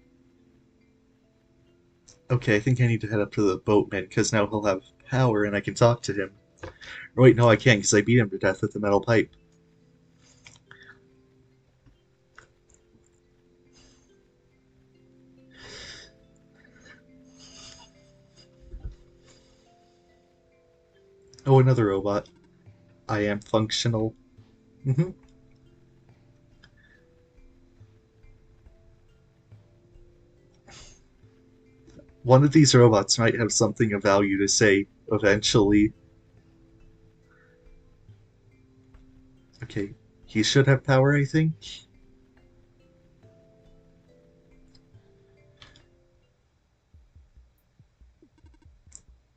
okay, I think I need to head up to the boatman, because now he'll have power and I can talk to him. Or wait, no, I can't, because I beat him to death with the metal pipe. Oh, another robot. I am functional. Hmm. One of these robots might have something of value to say eventually. Okay, he should have power, I think.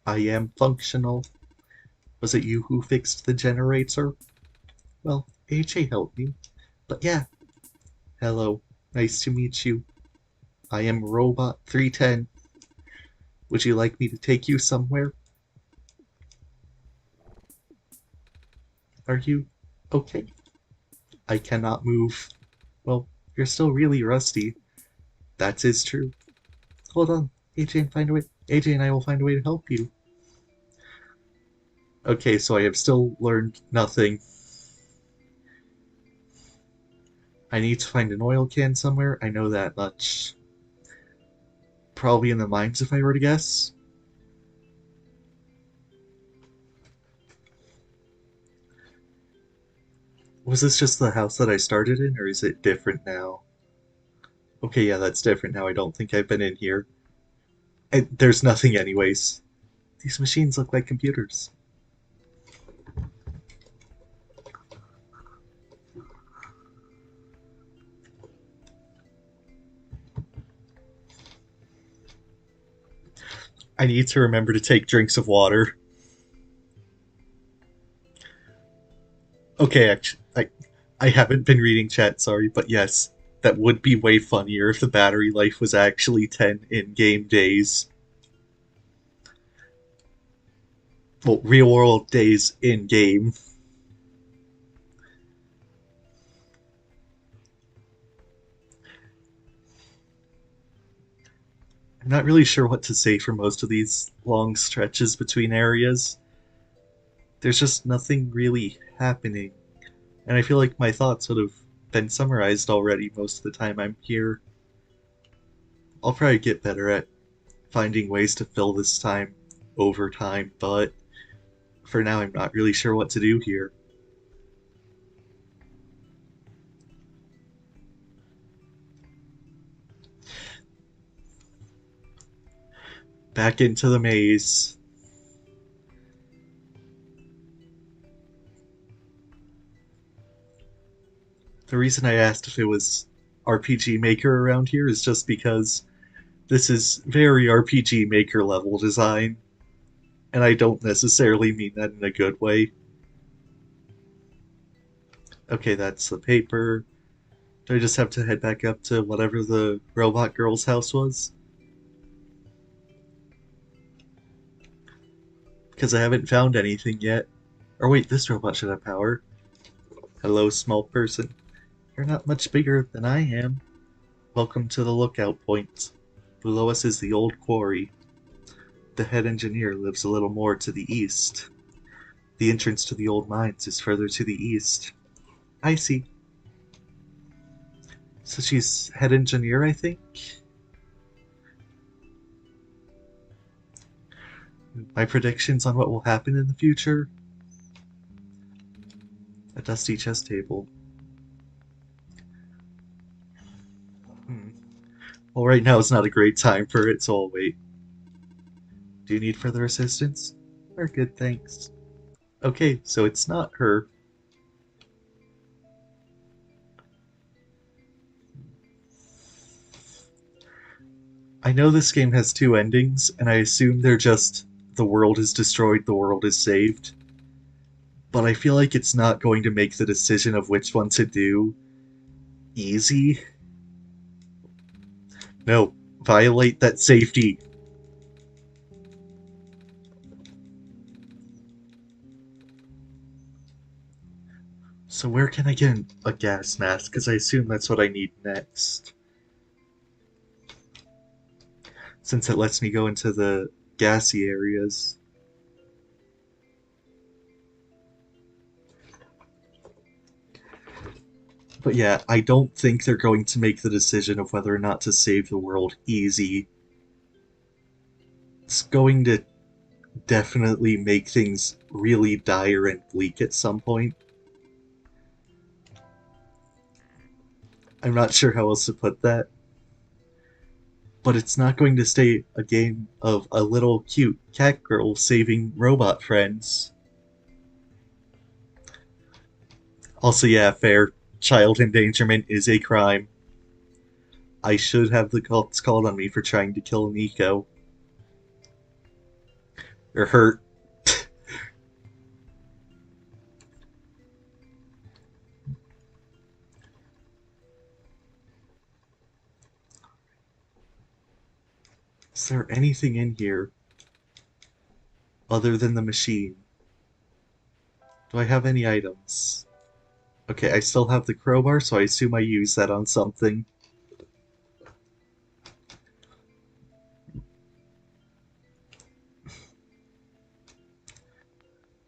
I am functional. Was it you who fixed the generator? Well, AJ helped me. But yeah, hello. Nice to meet you. I am Robot 310. Would you like me to take you somewhere? Are you okay? I cannot move. Well, you're still really rusty. That is true. Hold on. AJ and find a way. AJ and I will find a way to help you. Okay, so I have still learned nothing. I need to find an oil can somewhere. I know that much. Probably in the mines if I were to guess. Was this just the house that I started in, or is it different now? Okay, yeah, that's different now. I don't think I've been in here. And there's nothing anyways. These machines look like computers. I need to remember to take drinks of water. Okay, actually, I haven't been reading chat, sorry, but yes, that would be way funnier if the battery life was actually 10 in-game days. Well, real-world days in-game. I'm not really sure what to say for most of these long stretches between areas. There's just nothing really happening. And I feel like my thoughts would have been summarized already most of the time I'm here. I'll probably get better at finding ways to fill this time over time, but for now I'm not really sure what to do here. Back into the maze. The reason I asked if it was RPG Maker around here is just because this is very RPG Maker level design, and I don't necessarily mean that in a good way. Okay, that's the paper. Do I just have to head back up to whatever the robot girl's house was? because I haven't found anything yet. Or wait, this robot should have power. Hello, small person. You're not much bigger than I am. Welcome to the lookout point. Below us is the old quarry. The head engineer lives a little more to the east. The entrance to the old mines is further to the east. I see. So she's head engineer, I think? My predictions on what will happen in the future? A dusty chess table. Well, right now is not a great time for it, so I'll wait. Do you need further assistance? We're good, thanks. Okay, so it's not her. I know this game has two endings, and I assume they're just the world is destroyed, the world is saved. But I feel like it's not going to make the decision of which one to do easy. No, violate that safety. So where can I get a gas mask? Because I assume that's what I need next. Since it lets me go into the gassy areas. But yeah, I don't think they're going to make the decision of whether or not to save the world easy. It's going to definitely make things really dire and bleak at some point. I'm not sure how else to put that. But it's not going to stay a game of a little cute cat girl saving robot friends. Also, yeah, fair. Child endangerment is a crime. I should have the cops called on me for trying to kill Nico. Or hurt. Is there anything in here other than the machine? Do I have any items? Okay, I still have the crowbar, so I assume I use that on something.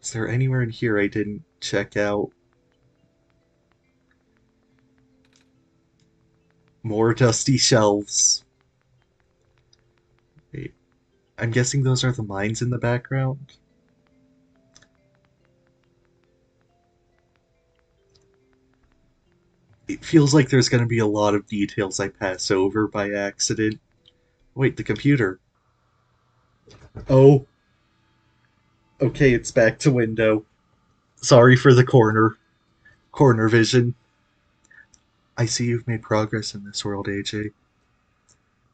Is there anywhere in here I didn't check out? More dusty shelves. Wait, I'm guessing those are the mines in the background? It feels like there's going to be a lot of details I pass over by accident. Wait, the computer. Oh, okay, it's back to window. Sorry for the corner vision. I see you've made progress in this world, AJ.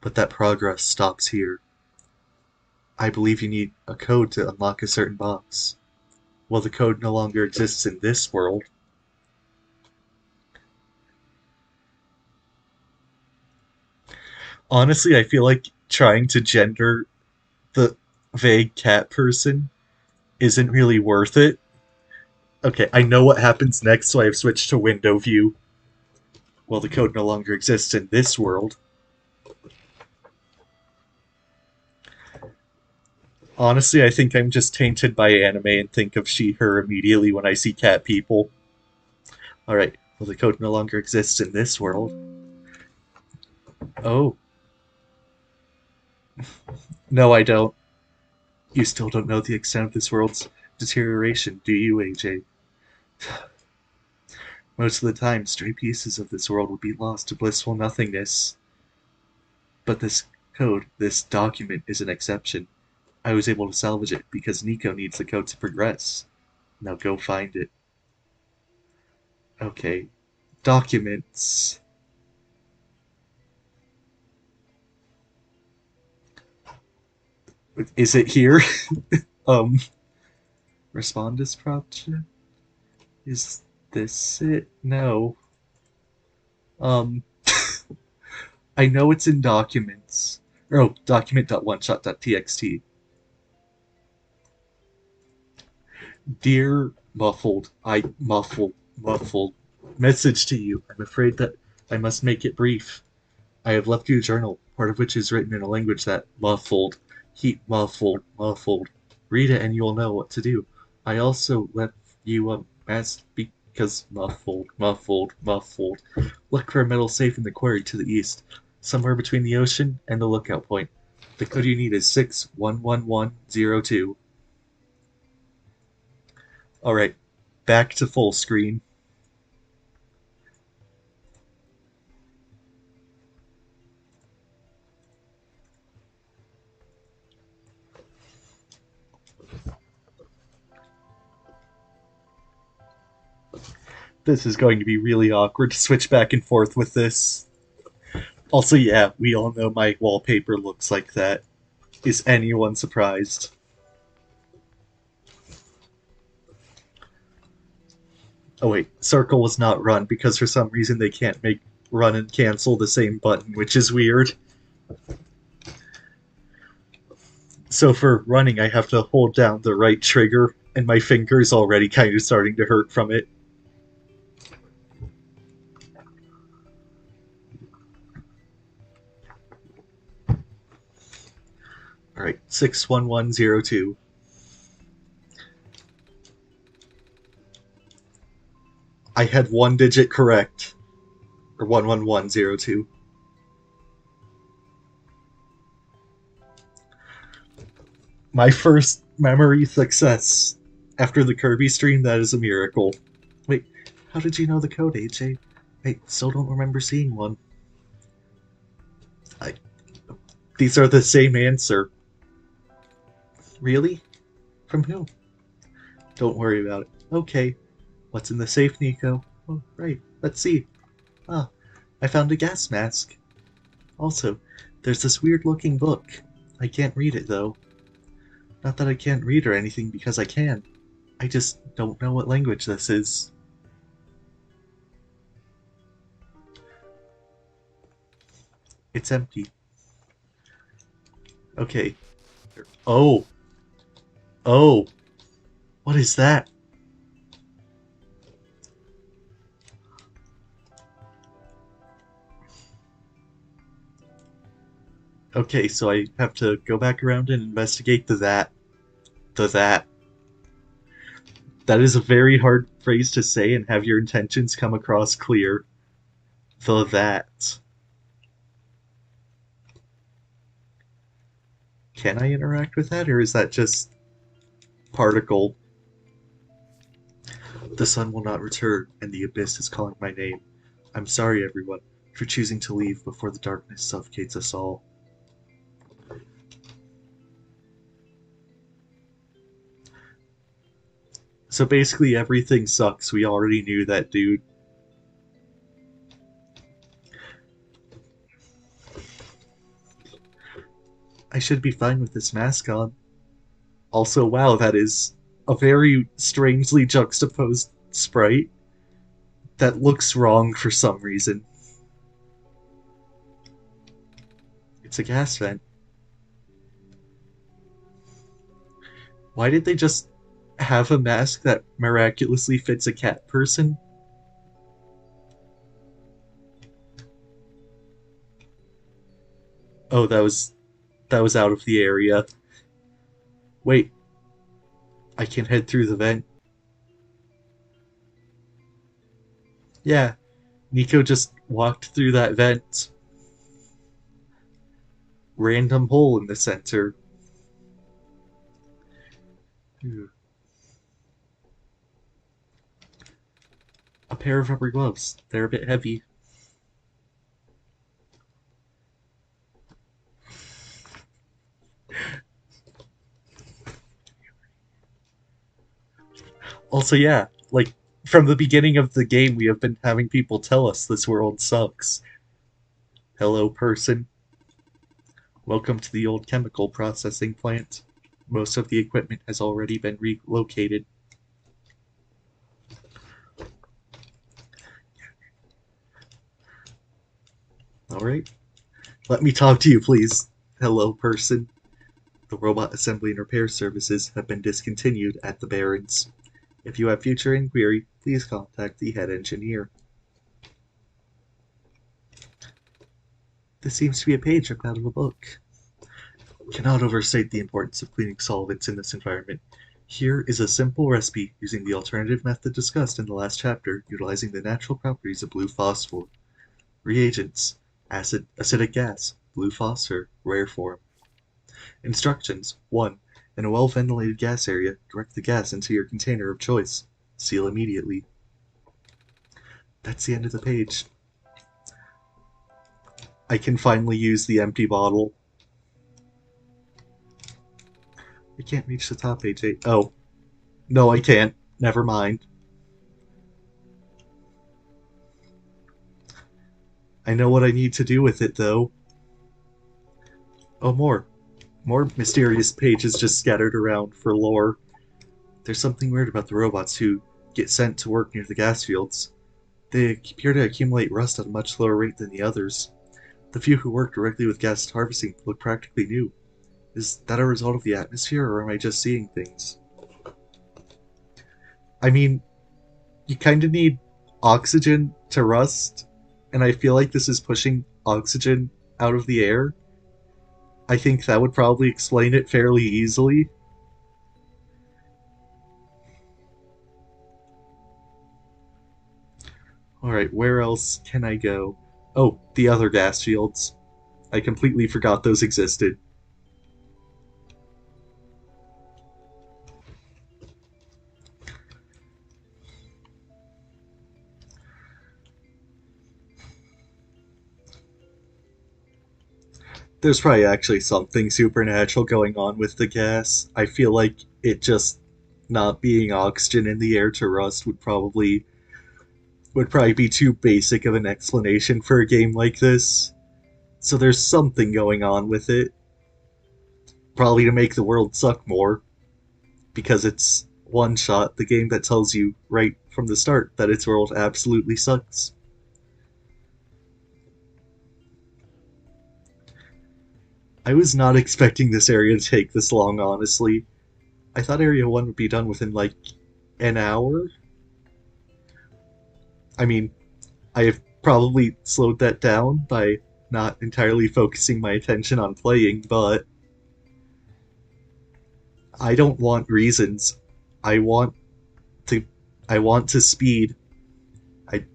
But that progress stops here. I believe you need a code to unlock a certain box. Well, the code no longer exists in this world. Honestly, I feel like trying to gender the vague cat person isn't really worth it. Okay, I know what happens next, so I have switched to window view. Well, the code no longer exists in this world. Honestly, I think I'm just tainted by anime and think of she, her immediately when I see cat people. Alright, well, the code no longer exists in this world. Oh. No, I don't. You still don't know the extent of this world's deterioration, do you, AJ? Most of the time, stray pieces of this world would be lost to blissful nothingness. But this code, this document, is an exception. I was able to salvage it because Nico needs the code to progress. Now go find it. Okay. Documents. Is it here? um, Respondus project? Is this it? No. Um, I know it's in documents. Oh, document.oneshot.txt. Dear muffled, muffled message to you. I'm afraid that I must make it brief. I have left you a journal, part of which is written in a language that muffled. Read it and you will know what to do. I also left you a mask because muffled. Look for a metal safe in the quarry to the east, somewhere between the ocean and the lookout point. The code you need is 611102. Alright, back to full screen. This is going to be really awkward to switch back and forth with this. Also, yeah, we all know my wallpaper looks like that. Is anyone surprised? Oh wait, circle was not run because for some reason they can't make run and cancel the same button, which is weird. So for running, I have to hold down the right trigger, and my finger's already kind of starting to hurt from it. Alright, 61102. I had one digit correct. Or 11102. My first memory success. After the Kirby stream, that is a miracle. Wait, how did you know the code, AJ? I still don't remember seeing one. I, these are the same answer. Really? From who? Don't worry about it. Okay. What's in the safe, Nico? Oh, right. Let's see. Ah, I found a gas mask. Also, there's this weird looking book. I can't read it, though. Not that I can't read or anything, because I can. I just don't know what language this is. It's empty. Okay. Oh. Oh. What is that? Okay, so I have to go back around and investigate the that. The that. That is a very hard phrase to say and have your intentions come across clear. The that. Can I interact with that, or is that just particle? The sun will not return, and the abyss is calling my name. I'm sorry, everyone, for choosing to leave before the darkness suffocates us all. So basically everything sucks. We already knew that, dude. I should be fine with this mask on. Also, wow, that is a very strangely juxtaposed sprite that looks wrong for some reason. It's a gas vent. Why did they just have a mask that miraculously fits a cat person? Oh, that was out of the area. Wait, I can head through the vent. Yeah, Nico just walked through that vent. Random hole in the center. A pair of rubber gloves. They're a bit heavy. Also, yeah, like, from the beginning of the game, we have been having people tell us this world sucks. Hello, person. Welcome to the old chemical processing plant. Most of the equipment has already been relocated. Alright. Let me talk to you, please. Hello, person. The robot assembly and repair services have been discontinued at the Barrens. If you have future inquiry, please contact the head engineer. This seems to be a page ripped out of a book. Cannot overstate the importance of cleaning solvents in this environment. Here is a simple recipe using the alternative method discussed in the last chapter, utilizing the natural properties of blue phosphor. Reagents: acidic gas, blue phosphor, rare form. Instructions: 1. In a well-ventilated gas area, direct the gas into your container of choice. Seal immediately. That's the end of the page. I can finally use the empty bottle. I can't reach the top page 8. Oh. No, I can't. Never mind. I know what I need to do with it, though. Oh, more. More mysterious pages just scattered around for lore. There's something weird about the robots who get sent to work near the gas fields. They appear to accumulate rust at a much lower rate than the others. The few who work directly with gas harvesting look practically new. Is that a result of the atmosphere, or am I just seeing things? I mean, you kind of need oxygen to rust, and I feel like this is pushing oxygen out of the air. I think that would probably explain it fairly easily. Alright, where else can I go? Oh, the other gas fields. I completely forgot those existed. There's probably actually something supernatural going on with the gas. I feel like it just not being oxygen in the air to rust would probably be too basic of an explanation for a game like this. So there's something going on with it. Probably to make the world suck more. Because it's One Shot, the game that tells you right from the start that its world absolutely sucks. I was not expecting this area to take this long, honestly. I thought Area 1 would be done within, like, an hour? I mean, I have probably slowed that down by not entirely focusing my attention on playing, but I don't want reasons. I want to I want to speed. I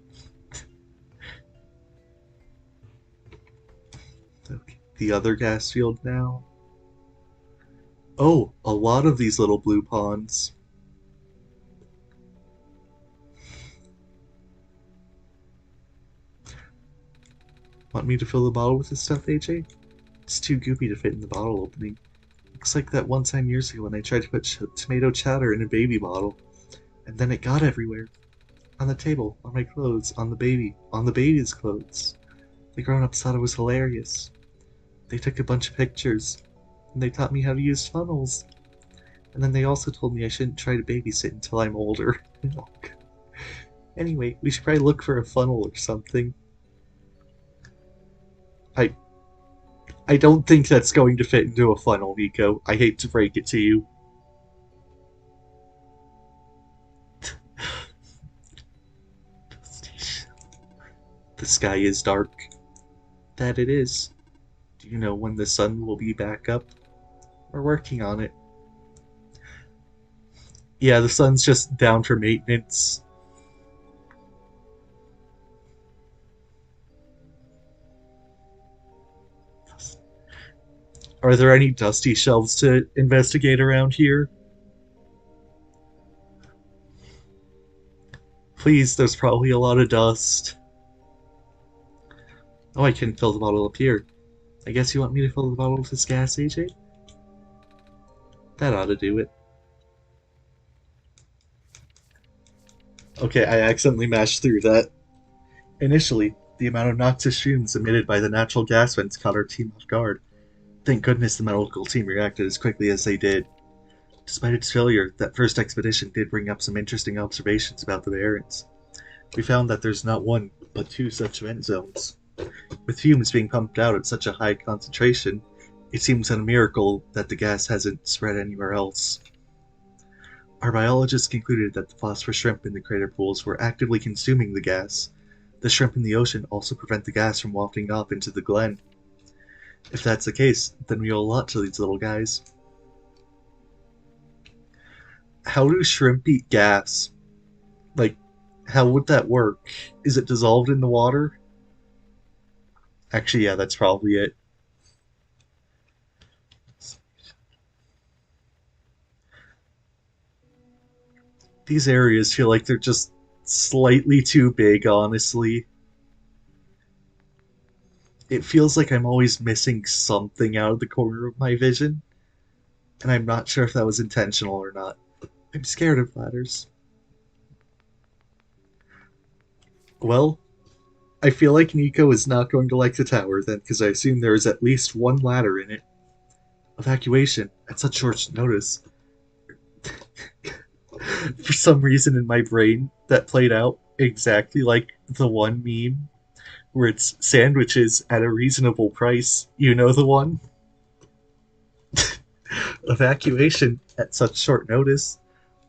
Okay, the other gas field now. Oh, a lot of these little blue ponds. Want me to fill the bottle with this stuff, AJ? It's too goopy to fit in the bottle opening. Looks like that one time years ago when I tried to put tomato chowder in a baby bottle, and then it got everywhere. On the table, on my clothes, on the baby's clothes. The grown-ups thought it was hilarious. They took a bunch of pictures, and they taught me how to use funnels. And then they also told me I shouldn't try to babysit until I'm older. Anyway, we should probably look for a funnel or something. I I don't think that's going to fit into a funnel, Nico. I hate to break it to you. The sky is dark. That it is. Do you know when the sun will be back up? We're working on it. Yeah, the sun's just down for maintenance. Are there any dusty shelves to investigate around here? Please, there's probably a lot of dust. Oh, I can fill the bottle up here. I guess you want me to fill the bottle with this gas, AJ? That ought to do it. Okay, I accidentally mashed through that. Initially, the amount of noxious fumes emitted by the natural gas vents caught our team off guard. Thank goodness the medical team reacted as quickly as they did. Despite its failure, that first expedition did bring up some interesting observations about the Barrens. We found that there's not one, but two such vent zones. With fumes being pumped out at such a high concentration, It seems a miracle that the gas hasn't spread anywhere else. Our biologists concluded that the phosphor shrimp in the crater pools were actively consuming the gas. The shrimp in the ocean also prevent the gas from wafting off into the glen. If that's the case, then we owe a lot to these little guys. How do shrimp eat gas? Like, how would that work? Is it dissolved in the water? Actually, yeah, that's probably it. These areas feel like they're just slightly too big, honestly. It feels like I'm always missing something out of the corner of my vision, and I'm not sure if that was intentional or not. I'm scared of ladders. Well, I feel like Nico is not going to like the tower then, because I assume there is at least one ladder in it. Evacuation at such short notice. For some reason in my brain, that played out exactly like the one meme where it's sandwiches at a reasonable price. You know the one? Evacuation at such short notice.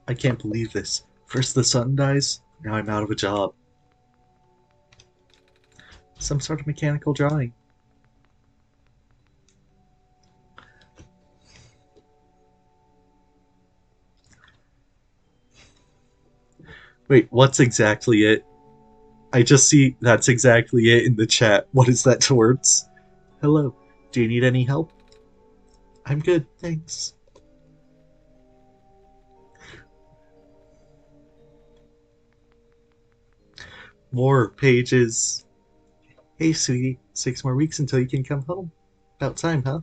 I can't believe this. First the sun dies, now I'm out of a job. Some sort of mechanical drawing. Wait, what's exactly it? I just see that's exactly it in the chat. What is that towards? Hello, do you need any help? I'm good, thanks. More pages. Hey, sweetie, 6 more weeks until you can come home. About time, huh?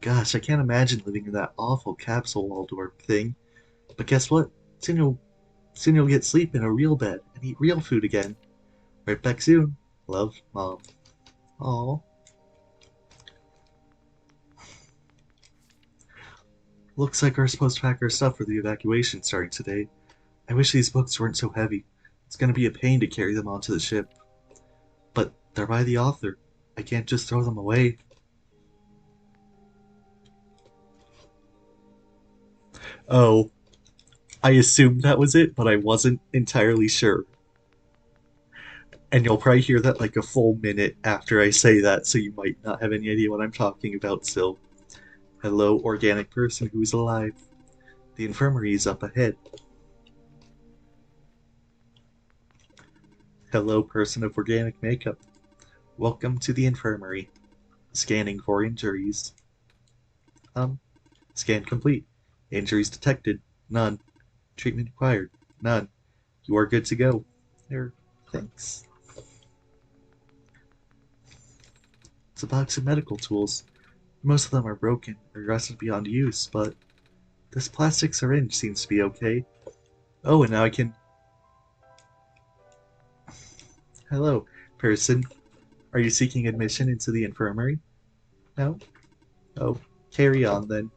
Gosh, I can't imagine living in that awful capsule Waldorf thing. But guess what? Soon you'll get sleep in a real bed and eat real food again. Right back soon. Love, Mom. Aw. Looks like we're supposed to pack our stuff for the evacuation starting today. I wish these books weren't so heavy. It's gonna be a pain to carry them onto the ship. But they're by the author. I can't just throw them away. Oh, I assumed that was it, but I wasn't entirely sure. And you'll probably hear that like a full minute after I say that, so you might not have any idea what I'm talking about still. Hello, organic person who's alive. The infirmary is up ahead. Hello, person of organic makeup. Welcome to the infirmary. Scanning for injuries. Um, Scan complete. Injuries detected. None. Treatment required. None. You are good to go. There. Thanks. It's a box of medical tools. Most of them are broken or rusted beyond use, but this plastic syringe seems to be okay. Oh, and now I can... Hello, person. Are you seeking admission into the infirmary? No? Oh, carry on then.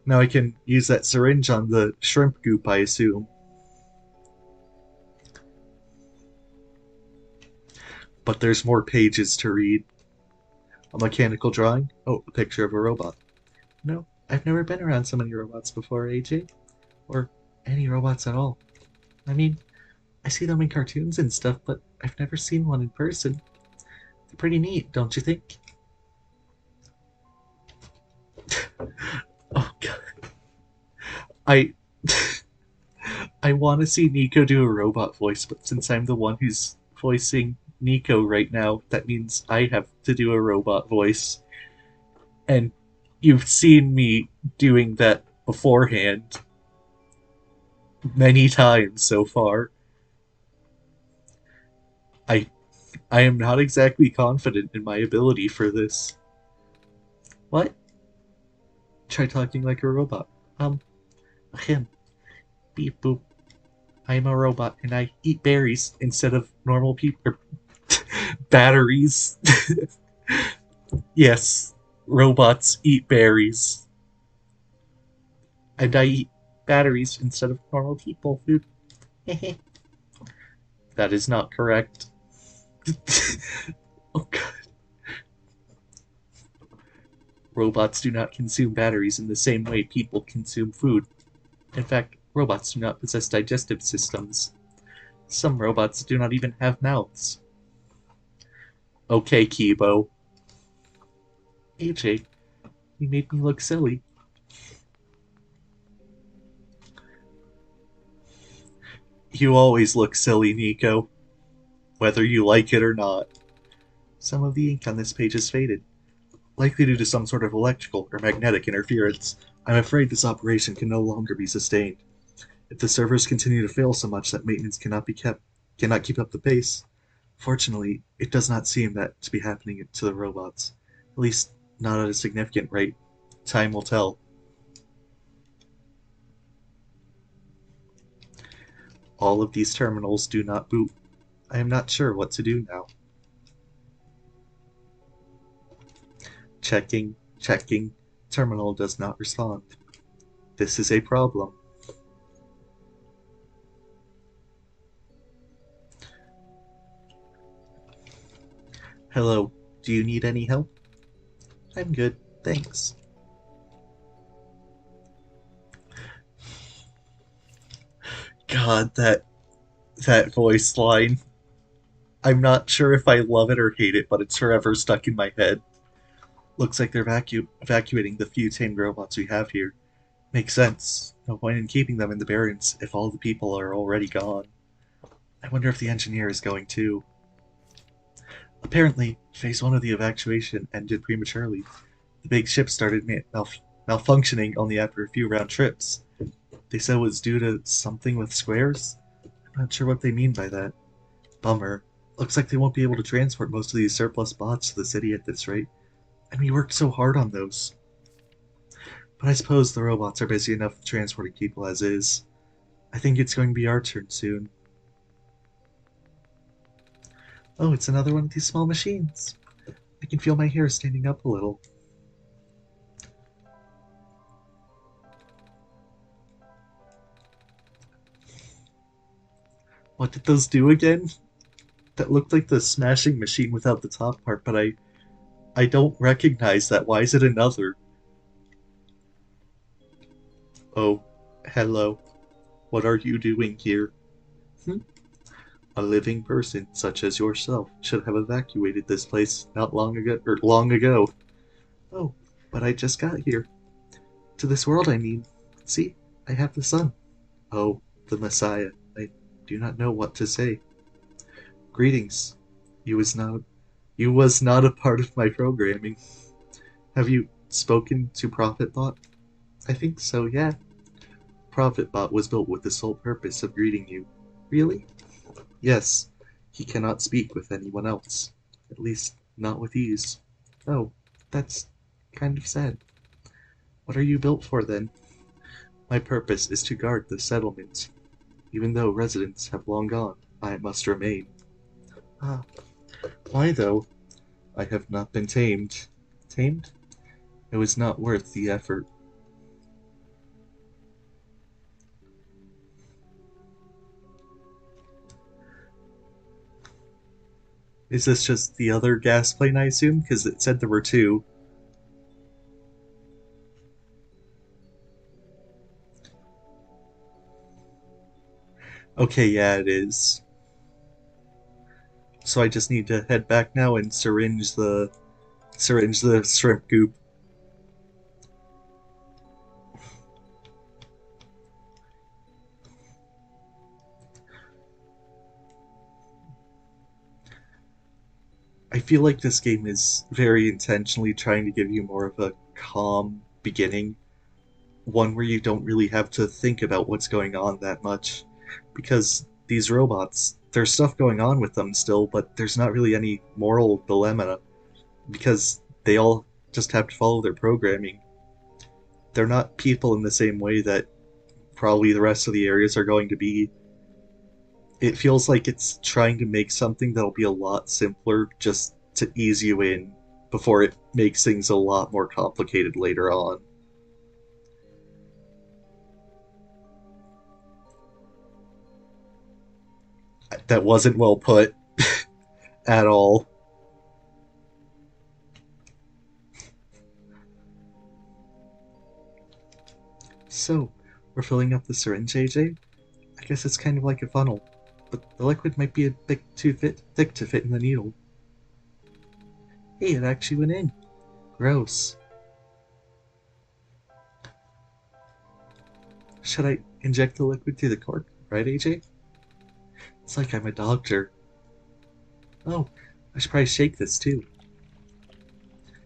Now I can use that syringe on the shrimp goop, I assume. But there's more pages to read. A mechanical drawing? Oh, a picture of a robot. No, I've never been around so many robots before, AJ. Or any robots at all. I mean, I see them in cartoons and stuff, but I've never seen one in person. They're pretty neat, don't you think? Oh god. I I want to see Nico do a robot voice, but since I'm the one who's voicing Nico right now, that means I have to do a robot voice. And you've seen me doing that beforehand many times so far. I I am not exactly confident in my ability for this. What? Try talking like a robot. Him. Beep boop. I am a robot and I eat berries instead of normal people. Batteries. Yes, robots eat berries. And I eat batteries instead of normal people food. That is not correct. Oh god. Robots do not consume batteries in the same way people consume food. In fact, robots do not possess digestive systems. Some robots do not even have mouths. Okay, Kibo. AJ, you made me look silly. You always look silly, Nico, whether you like it or not. Some of the ink on this page is faded, likely due to some sort of electrical or magnetic interference. I'm afraid this operation can no longer be sustained. If the servers continue to fail so much that maintenance cannot keep up the pace. Fortunately, it does not seem that to be happening to the robots. At least, not at a significant rate. Time will tell. All of these terminals do not boot. I am not sure what to do now. Checking, checking. Terminal does not respond. This is a problem. Hello, do you need any help? I'm good, thanks. God, that voice line. I'm not sure if I love it or hate it, but it's forever stuck in my head. Looks like they're evacuating the few tamed robots we have here. Makes sense. No point in keeping them in the Barrens if all the people are already gone. I wonder if the engineer is going too. Apparently, phase 1 of the evacuation ended prematurely. The big ship started malfunctioning only after a few round trips. They said it was due to something with squares? I'm not sure what they mean by that. Bummer. Looks like they won't be able to transport most of these surplus bots to the city at this rate. And we worked so hard on those. But I suppose the robots are busy enough transporting people as is. I think it's going to be our turn soon. Oh, it's another one of these small machines. I can feel my hair standing up a little. What did those do again? That looked like the smashing machine without the top part, but I don't recognize that. Why is it another? Oh, hello. What are you doing here? Hmm? A living person such as yourself should have evacuated this place not long ago, or long ago. Oh, but I just got here. To this world, I mean. See, I have the sun. Oh, the Messiah. I do not know what to say. Greetings. You was not you was not a part of my programming. Have you spoken to Prophetbot? I think so, yeah. Prophetbot was built with the sole purpose of greeting you. Really? Yes. He cannot speak with anyone else. At least, not with ease. Oh, that's kind of sad. What are you built for, then? My purpose is to guard the settlement. Even though residents have long gone, I must remain. Ah, why though? I have not been tamed. Tamed? It was not worth the effort. Is this just the other gas plane, I assume? Because it said there were two. Okay, yeah, it is. So I just need to head back now and syringe the shrimp goop. I feel like this game is very intentionally trying to give you more of a calm beginning, one where you don't really have to think about what's going on that much, because these robots, there's stuff going on with them still, but there's not really any moral dilemma because they all just have to follow their programming. They're not people in the same way that probably the rest of the areas are going to be. It feels like it's trying to make something that'll be a lot simpler just to ease you in before it makes things a lot more complicated later on. That wasn't well put at all. So, we're filling up the syringe, AJ? I guess it's kind of like a funnel, but the liquid might be a bit too thick to fit in the needle. Hey, it actually went in. Gross. Should I inject the liquid through the cork? Right, AJ? It's like I'm a doctor. Oh, I should probably shake this too.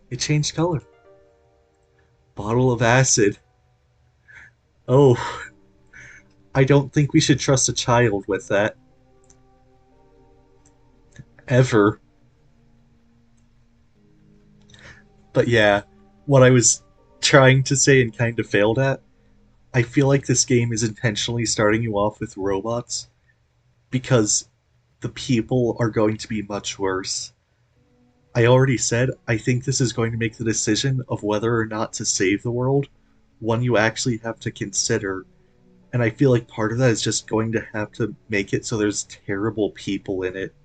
It changed color. Bottle of acid. Oh, I don't think we should trust a child with that. Ever. But yeah, what I was trying to say and kind of failed at, I feel like this game is intentionally starting you off with robots because the people are going to be much worse. I already said I think this is going to make the decision of whether or not to save the world one you actually have to consider. And I feel like part of that is just going to have to make it so there's terrible people in it.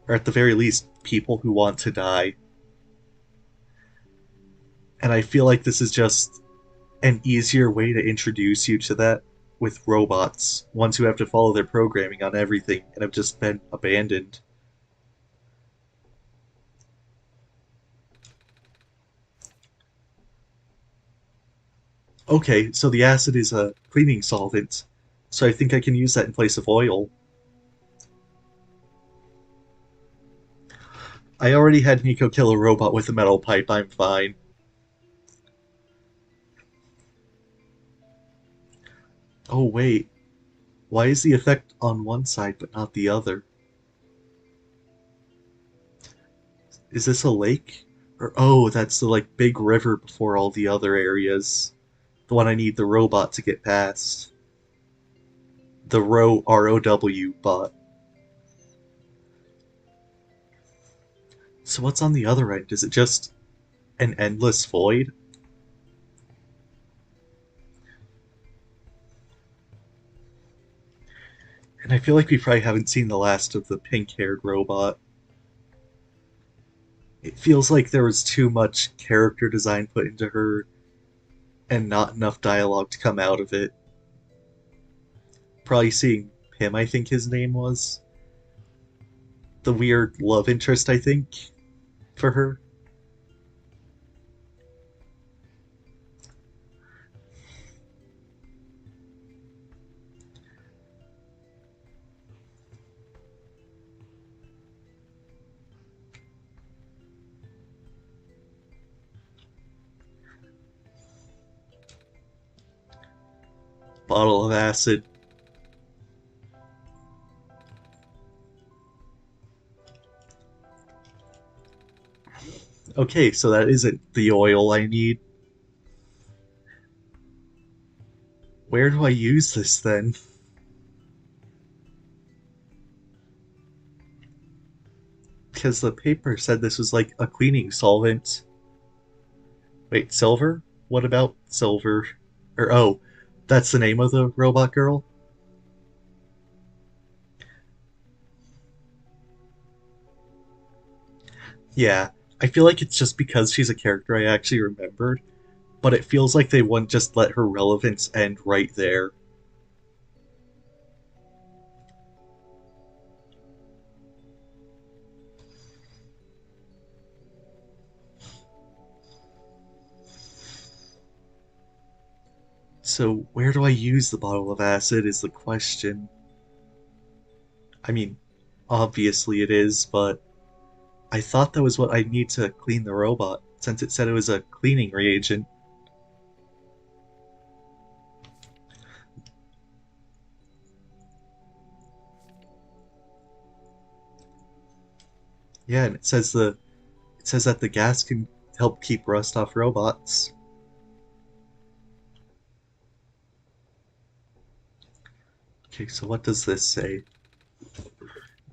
Or at the very least, people who want to die. And I feel like this is just an easier way to introduce you to that with robots, ones who have to follow their programming on everything and have just been abandoned. Okay, so the acid is a cleaning solvent, so I think I can use that in place of oil. I already had Nico kill a robot with a metal pipe, I'm fine. Oh wait, why is the effect on one side but not the other? Is this a lake? Or oh, that's the like big river before all the other areas. The one I need the robot to get past. The ROW bot. So what's on the other end? Is it just an endless void? And I feel like we probably haven't seen the last of the pink-haired robot. It feels like there was too much character design put into her and not enough dialogue to come out of it. Probably seeing him, I think his name was. The weird love interest, I think, for her. Bottle of acid. Okay, so that isn't the oil I need. Where do I use this then? Because the paper said this was like a cleaning solvent. Wait, Silver? What about Silver? Or oh, that's the name of the robot girl? Yeah, I feel like it's just because she's a character I actually remembered, but it feels like they wouldn't just let her relevance end right there. So where do I use the bottle of acid is the question. I mean, obviously it is, but I thought that was what I'd need to clean the robot, since it said it was a cleaning reagent. Yeah, and it says that the gas can help keep rust off robots. Okay, so what does this say?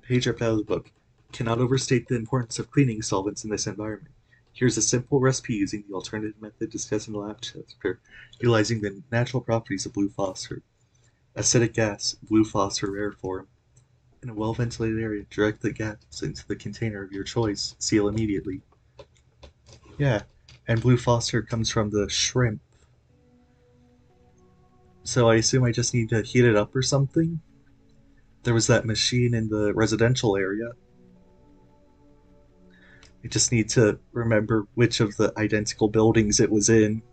Page ripped out of the book. Cannot overstate the importance of cleaning solvents in this environment. Here's a simple recipe using the alternative method discussed in the lab chapter, utilizing the natural properties of blue phosphor. Acidic gas, blue phosphor rare form. In a well-ventilated area, direct the gas into the container of your choice. Seal immediately. Yeah, and blue phosphor comes from the shrimp. So I assume I just need to heat it up or something? There was that machine in the residential area. I just need to remember which of the identical buildings it was in.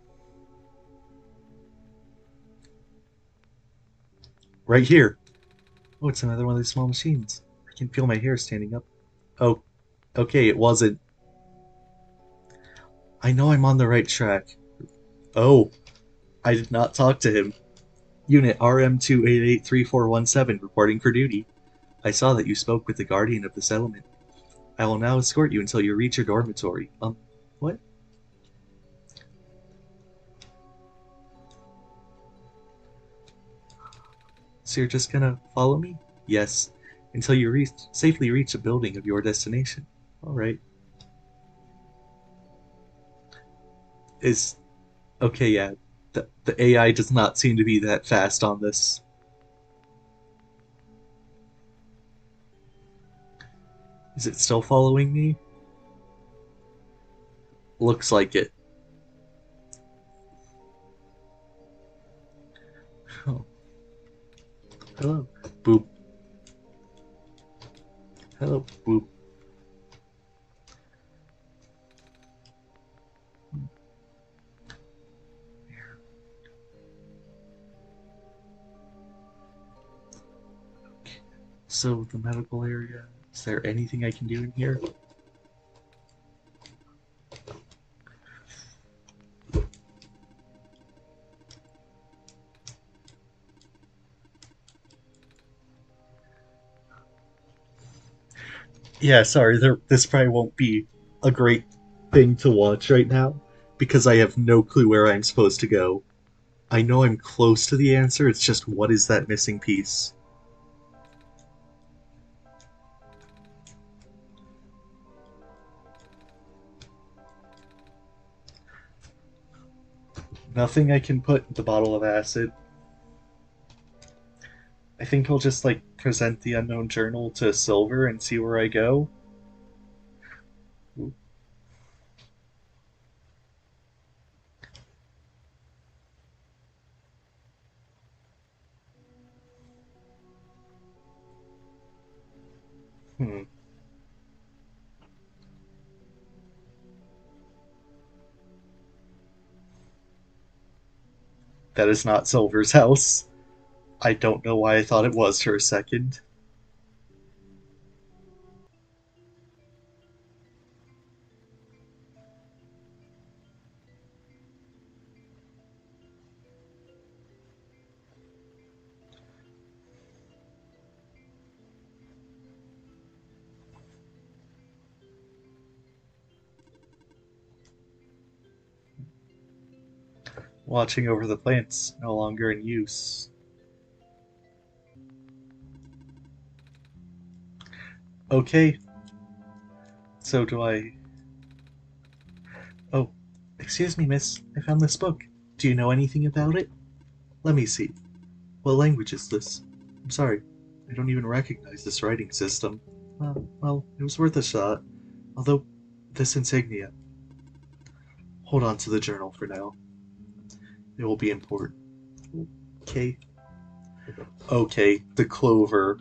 Right here. Oh, it's another one of these small machines. I can feel my hair standing up. Oh, okay, it wasn't. I know I'm on the right track. Oh, I did not talk to him. Unit RM2883417 reporting for duty. I saw that you spoke with the guardian of the settlement. I will now escort you until you reach your dormitory. What? So you're just gonna follow me? Yes, until you safely reach the building of your destination. Alright. Is okay, yeah. The AI does not seem to be that fast on this. Is it still following me? Looks like it. Oh, hello. Boop. Hello. Boop. So, the medical area. Is there anything I can do in here? Yeah, sorry, this probably won't be a great thing to watch right now because I have no clue where I'm supposed to go. I know I'm close to the answer, it's just what is that missing piece? Nothing I can put in the bottle of acid. I think I'll just like present the unknown journal to Silver and see where I go. Hmm. That is not Silver's house. I don't know why I thought it was for a second. Watching over the plants, no longer in use. Okay, so do I. Oh, excuse me, miss. I found this book. Do you know anything about it? Let me see. What language is this? I'm sorry. I don't even recognize this writing system. Well, it was worth a shot. Although, this insignia. Hold on to the journal for now. It will be important. Okay. Okay, the clover.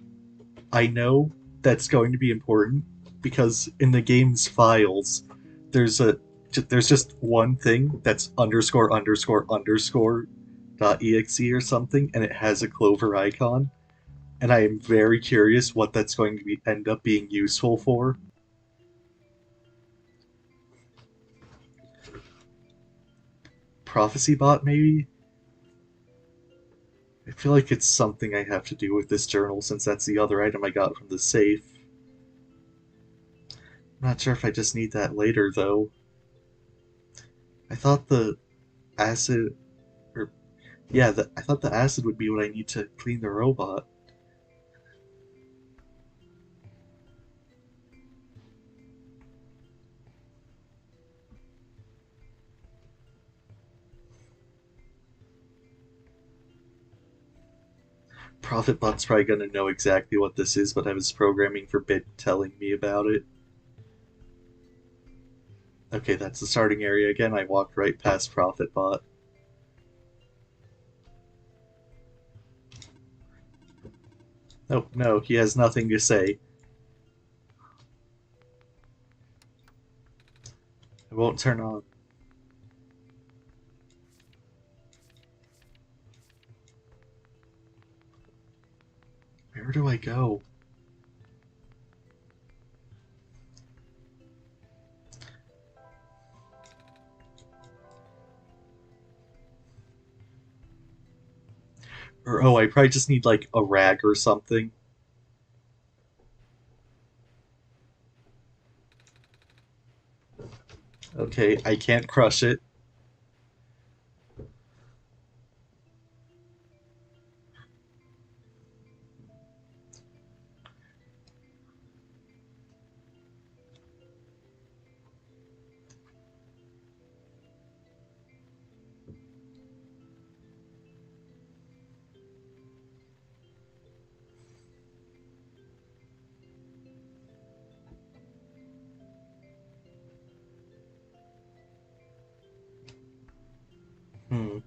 I know that's going to be important because in the game's files, there's a there's just one thing that's underscore underscore underscore dot exe or something, and it has a clover icon. And I am very curious what that's going to end up being useful for. Prophecy bot, maybe? I feel like it's something I have to do with this journal since that's the other item I got from the safe. I'm not sure if I just need that later, though. I thought the acid, or yeah, I thought the acid would be what I need to clean the robot. Profitbot's probably gonna know exactly what this is, but I was programming for Bit telling me about it. Okay, that's the starting area again. I walked right past Profitbot. Oh, no, he has nothing to say. It won't turn on. Where do I go? Or, oh, I probably just need, like, a rag or something. Okay, I can't crush it. Hmm.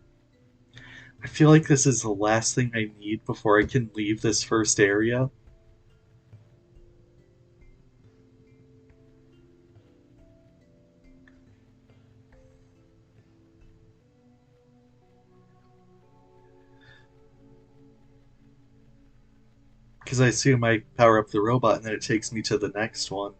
I feel like this is the last thing I need before I can leave this first area. Because I assume I power up the robot and then it takes me to the next one.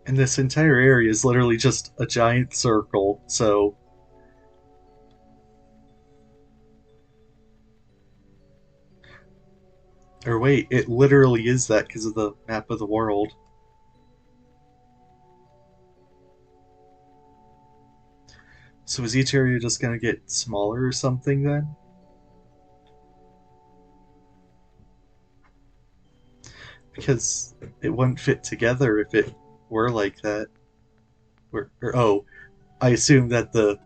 And this entire area is literally just a giant circle, so. Or wait, it literally is that because of the map of the world. So is each area just gonna get smaller or something then? Because it wouldn't fit together if it were like that. Oh, I assume that the.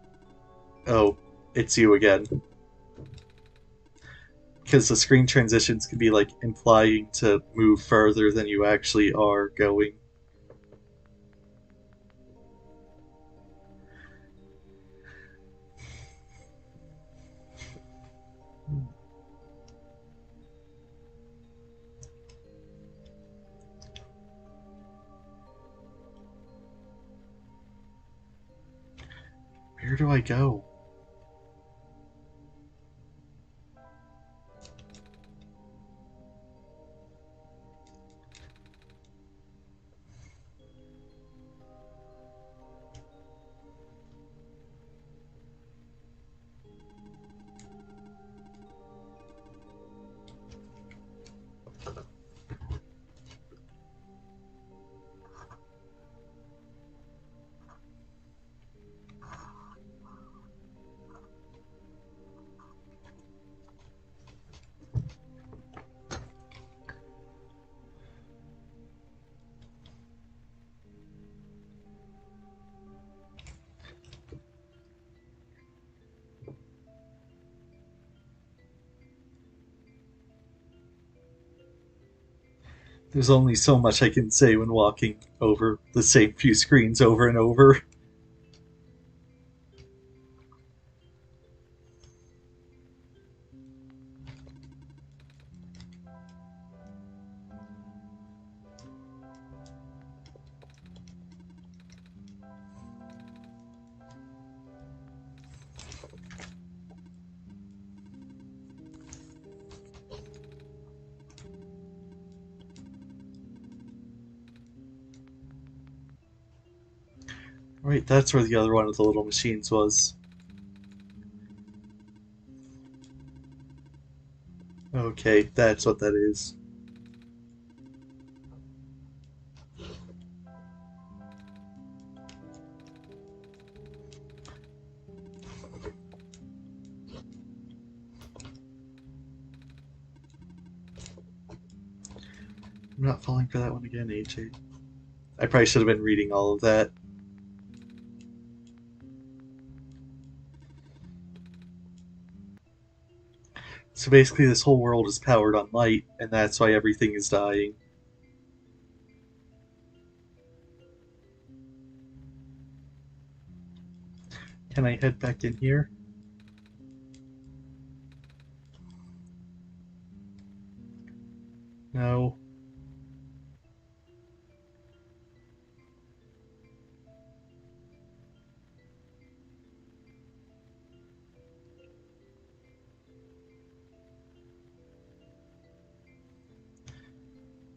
Oh, it's you again. Because the screen transitions can be like implying to move further than you actually are going. Where do I go? There's only so much I can say when walking over the same few screens over and over. Right, that's where the other one of the little machines was. Okay, that's what that is. I'm not falling for that one again, AJ. I probably should have been reading all of that. So basically, this whole world is powered on light, and that's why everything is dying. Can I head back in here? No.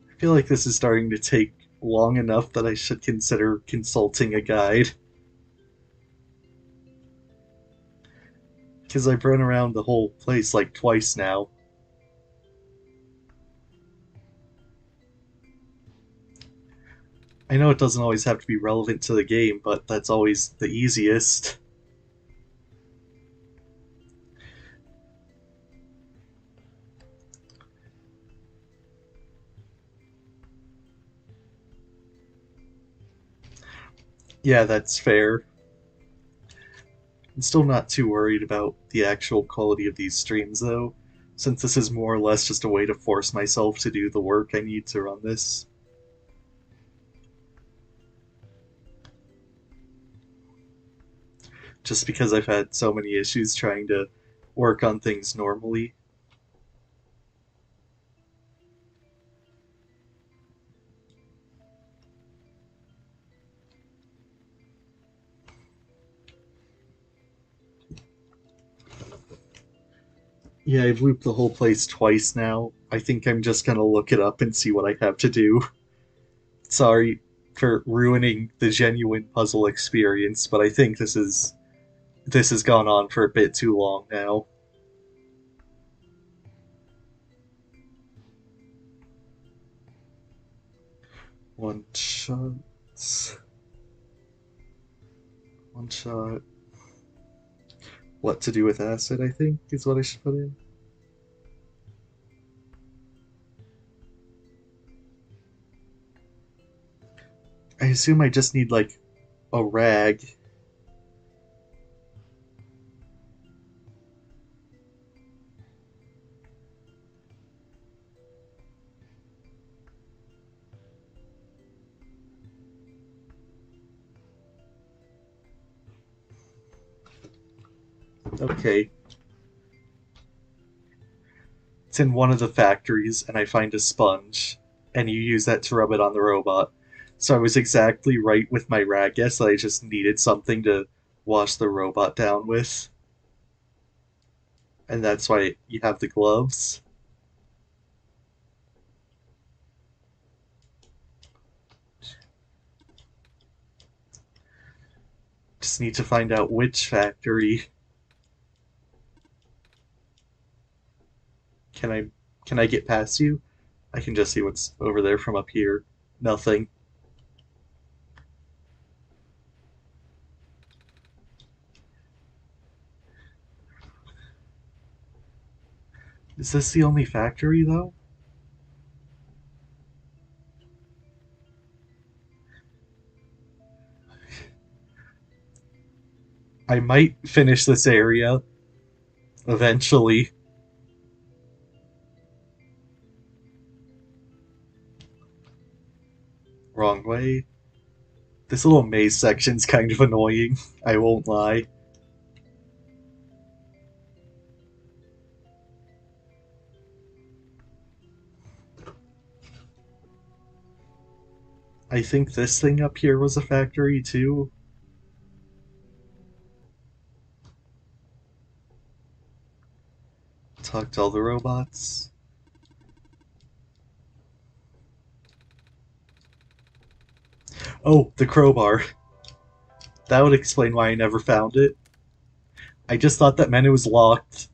I feel like this is starting to take long enough that I should consider consulting a guide. Because I've run around the whole place like twice now. I know it doesn't always have to be relevant to the game, but that's always the easiest. Yeah, that's fair. I'm still not too worried about the actual quality of these streams, though, since this is more or less just a way to force myself to do the work I need to run this. Just because I've had so many issues trying to work on things normally. Yeah, I've looped the whole place twice now. I think I'm just gonna look it up and see what I have to do. Sorry for ruining the genuine puzzle experience, but I think this has gone on for a bit too long now. One shot. One shot. What to do with acid, I think, is what I should put in. I assume I just need, like, a rag. Okay. It's in one of the factories, and I find a sponge, and you use that to rub it on the robot. So I was exactly right with my rag guess that I just needed something to wash the robot down with, and that's why you have the gloves. Just need to find out which factory. Can I can I get past you? I can just see what's over there from up here. Nothing. Is this the only factory though? I might finish this area eventually. Wrong way. This little maze section's kind of annoying, I won't lie. I think this thing up here was a factory too. Talk to all the robots. Oh, the crowbar. That would explain why I never found it. I just thought that meant it was locked.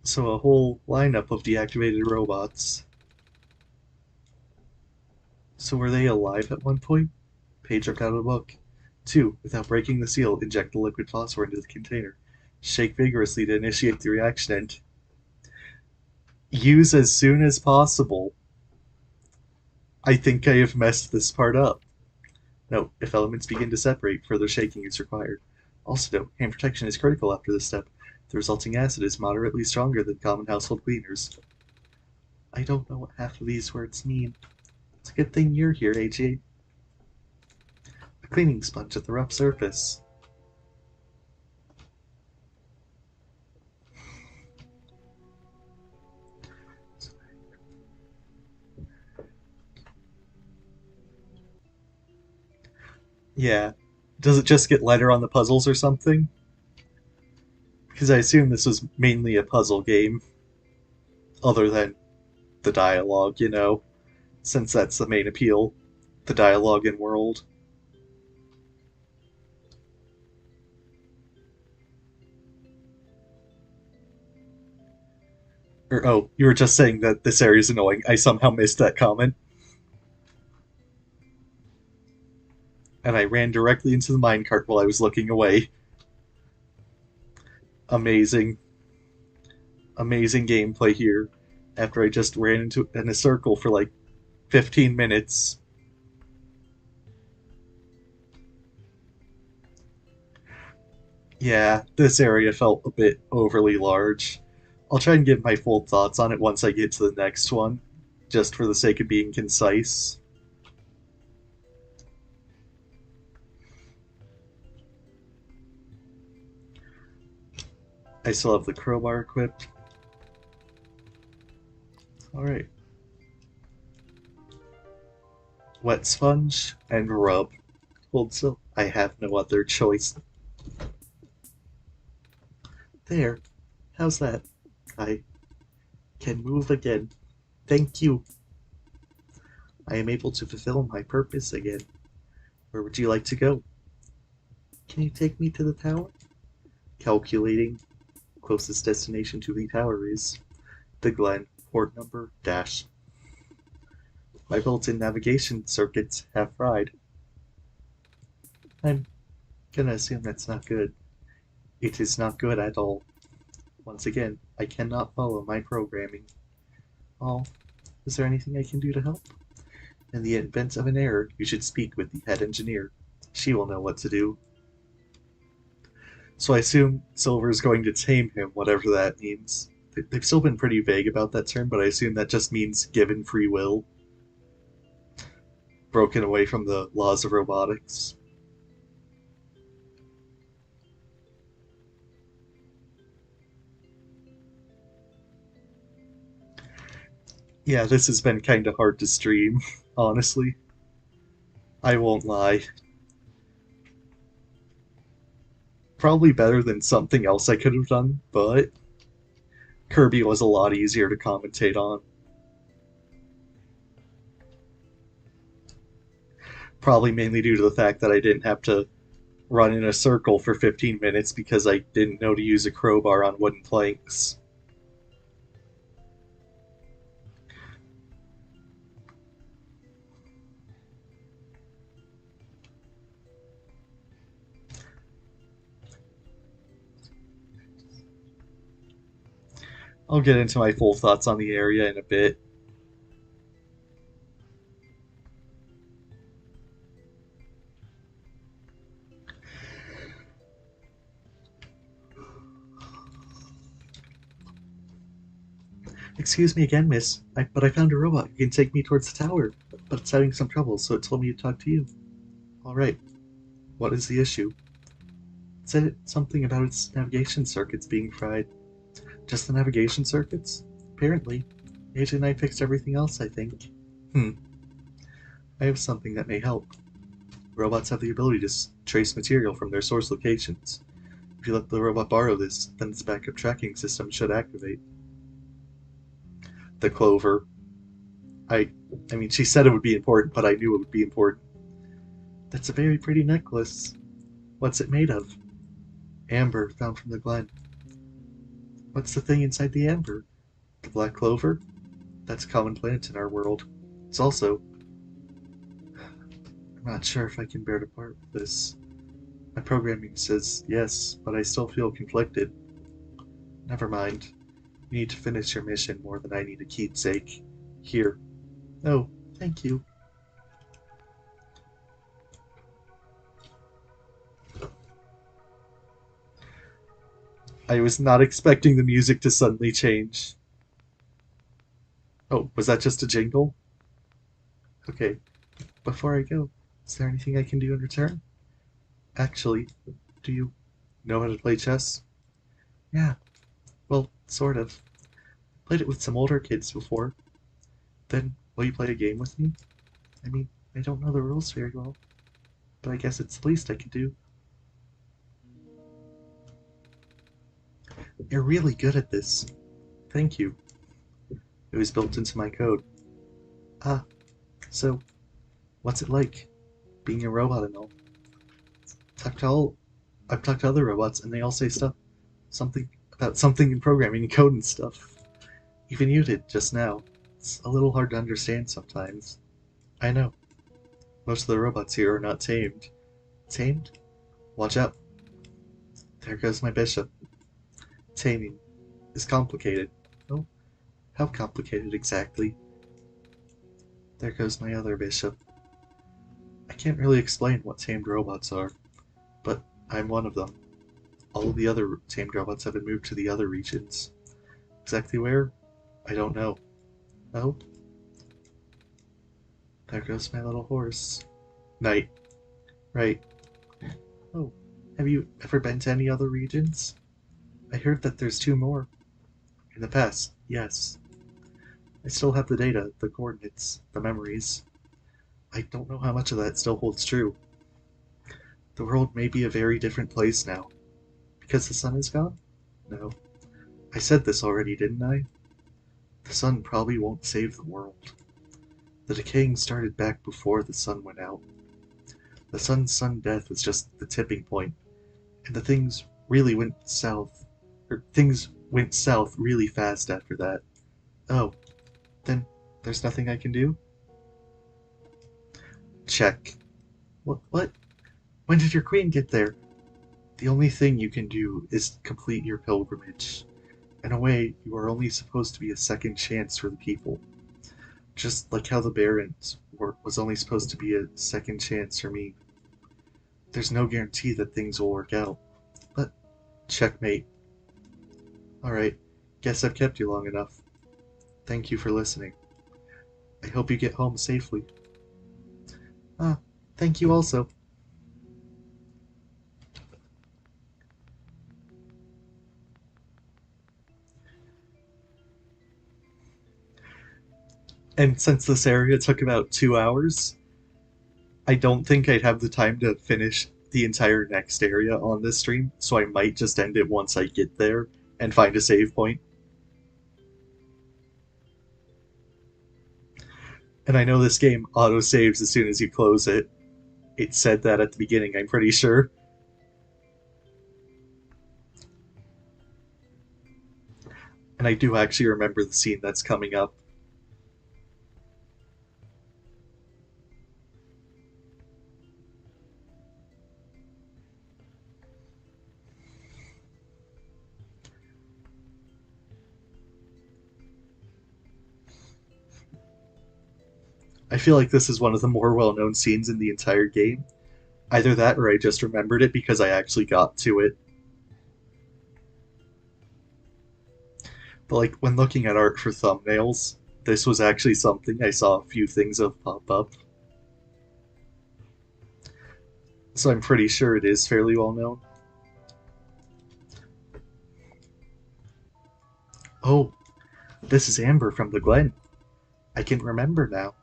So a whole lineup of deactivated robots. So were they alive at one point? Page ripped out of the book. 2. Without breaking the seal, inject the liquid phosphor into the container. Shake vigorously to initiate the reaction and use as soon as possible. I think I have messed this part up. Note, if elements begin to separate, further shaking is required. Also note, hand protection is critical after this step. The resulting acid is moderately stronger than common household cleaners. I don't know what half of these words mean. It's a good thing you're here, AJ. A cleaning sponge at the rough surface. Yeah. Does it just get lighter on the puzzles or something? Because I assume this was mainly a puzzle game, other than the dialogue, you know, since that's the main appeal. The dialogue and world. Or, oh, you were just saying that this area is annoying. I somehow missed that comment. And I ran directly into the minecart while I was looking away. Amazing. Amazing gameplay here. After I just ran into in a circle for like 15 minutes. Yeah, this area felt a bit overly large. I'll try and give my full thoughts on it once I get to the next one, just for the sake of being concise. I still have the crowbar equipped. Alright. Wet sponge and rub. Hold still. I have no other choice. There. How's that? I can move again. Thank you. I am able to fulfill my purpose again. Where would you like to go? Can you take me to the tower? Calculating. Closest destination to the tower is the Glen, port number dash. My built-in navigation circuits have fried. I'm gonna assume that's not good. It is not good at all. Once again, I cannot follow my programming. Oh, is there anything I can do to help? In the event of an error, you should speak with the head engineer. She will know what to do. So I assume Silver is going to tame him, whatever that means. They've still been pretty vague about that term, but I assume that just means given free will. Broken away from the laws of robotics. Yeah, this has been kind of hard to stream, honestly. I won't lie. Probably better than something else I could have done, but Kirby was a lot easier to commentate on. Probably mainly due to the fact that I didn't have to run in a circle for 15 minutes because I didn't know to use a crowbar on wooden planks. I'll get into my full thoughts on the area in a bit. Excuse me again, miss, but I found a robot who can take me towards the tower, but it's having some trouble, so it told me to talk to you. Alright, what is the issue? It said something about its navigation circuits being fried. Just the navigation circuits? Apparently. AJ and I fixed everything else, I think. I have something that may help. Robots have the ability to trace material from their source locations. If you let the robot borrow this, then its backup tracking system should activate. The clover. I I mean, she said it would be important, but I knew it would be important. That's a very pretty necklace. What's it made of? Amber, found from the Glen. What's the thing inside the amber? The black clover? That's a common plant in our world. It's also... I'm not sure if I can bear to part with this. My programming says yes, but I still feel conflicted. Never mind. You need to finish your mission more than I need a keepsake. Here. Oh, thank you. I was not expecting the music to suddenly change. Oh, was that just a jingle? Okay, before I go, is there anything I can do in return? Actually, do you know how to play chess? Yeah, well, sort of. Played it with some older kids before. Then, will you play a game with me? I mean, I don't know the rules very well, but I guess it's the least I could do. You're really good at this. Thank you. It was built into my code. Ah, so, what's it like, being a robot and all? Talked to all, I've talked to other robots, and they all say something about something in programming and code and stuff. Even you did just now. It's a little hard to understand sometimes. I know. Most of the robots here are not tamed. Tamed? Watch out. There goes my bishop. Taming is complicated. Oh, how complicated exactly? There goes my other bishop. I can't really explain what tamed robots are, but I'm one of them. All of the other tamed robots have been moved to the other regions. Exactly where? I don't know. Oh, there goes my little horse. Knight. Right. Oh, have you ever been to any other regions? I heard that there's two more. In the past, yes. I still have the data, the coordinates, the memories. I don't know how much of that still holds true. The world may be a very different place now. Because the sun is gone? No. I said this already, didn't I? The sun probably won't save the world. The decaying started back before the sun went out. The sun's sudden death was just the tipping point, and the things really went south. Or things went south really fast after that. Oh, then there's nothing I can do? Check. What? When did your queen get there? The only thing you can do is complete your pilgrimage. In a way, you are only supposed to be a second chance for the people. Just like how the Barons was only supposed to be a second chance for me. There's no guarantee that things will work out. But, checkmate. Alright, guess I've kept you long enough. Thank you for listening. I hope you get home safely. Ah, thank you also. And since this area took about 2 hours, I don't think I'd have the time to finish the entire next area on this stream, so I might just end it once I get there and find a save point. And I know this game auto saves as soon as you close it. It said that at the beginning, I'm pretty sure. And I do actually remember the scene that's coming up. I feel like this is one of the more well known scenes in the entire game. Either that or I just remembered it because I actually got to it. But like when looking at art for thumbnails, this was actually something I saw a few things of pop up. So I'm pretty sure it is fairly well known. Oh, this is Amber from the Glen. I can remember now.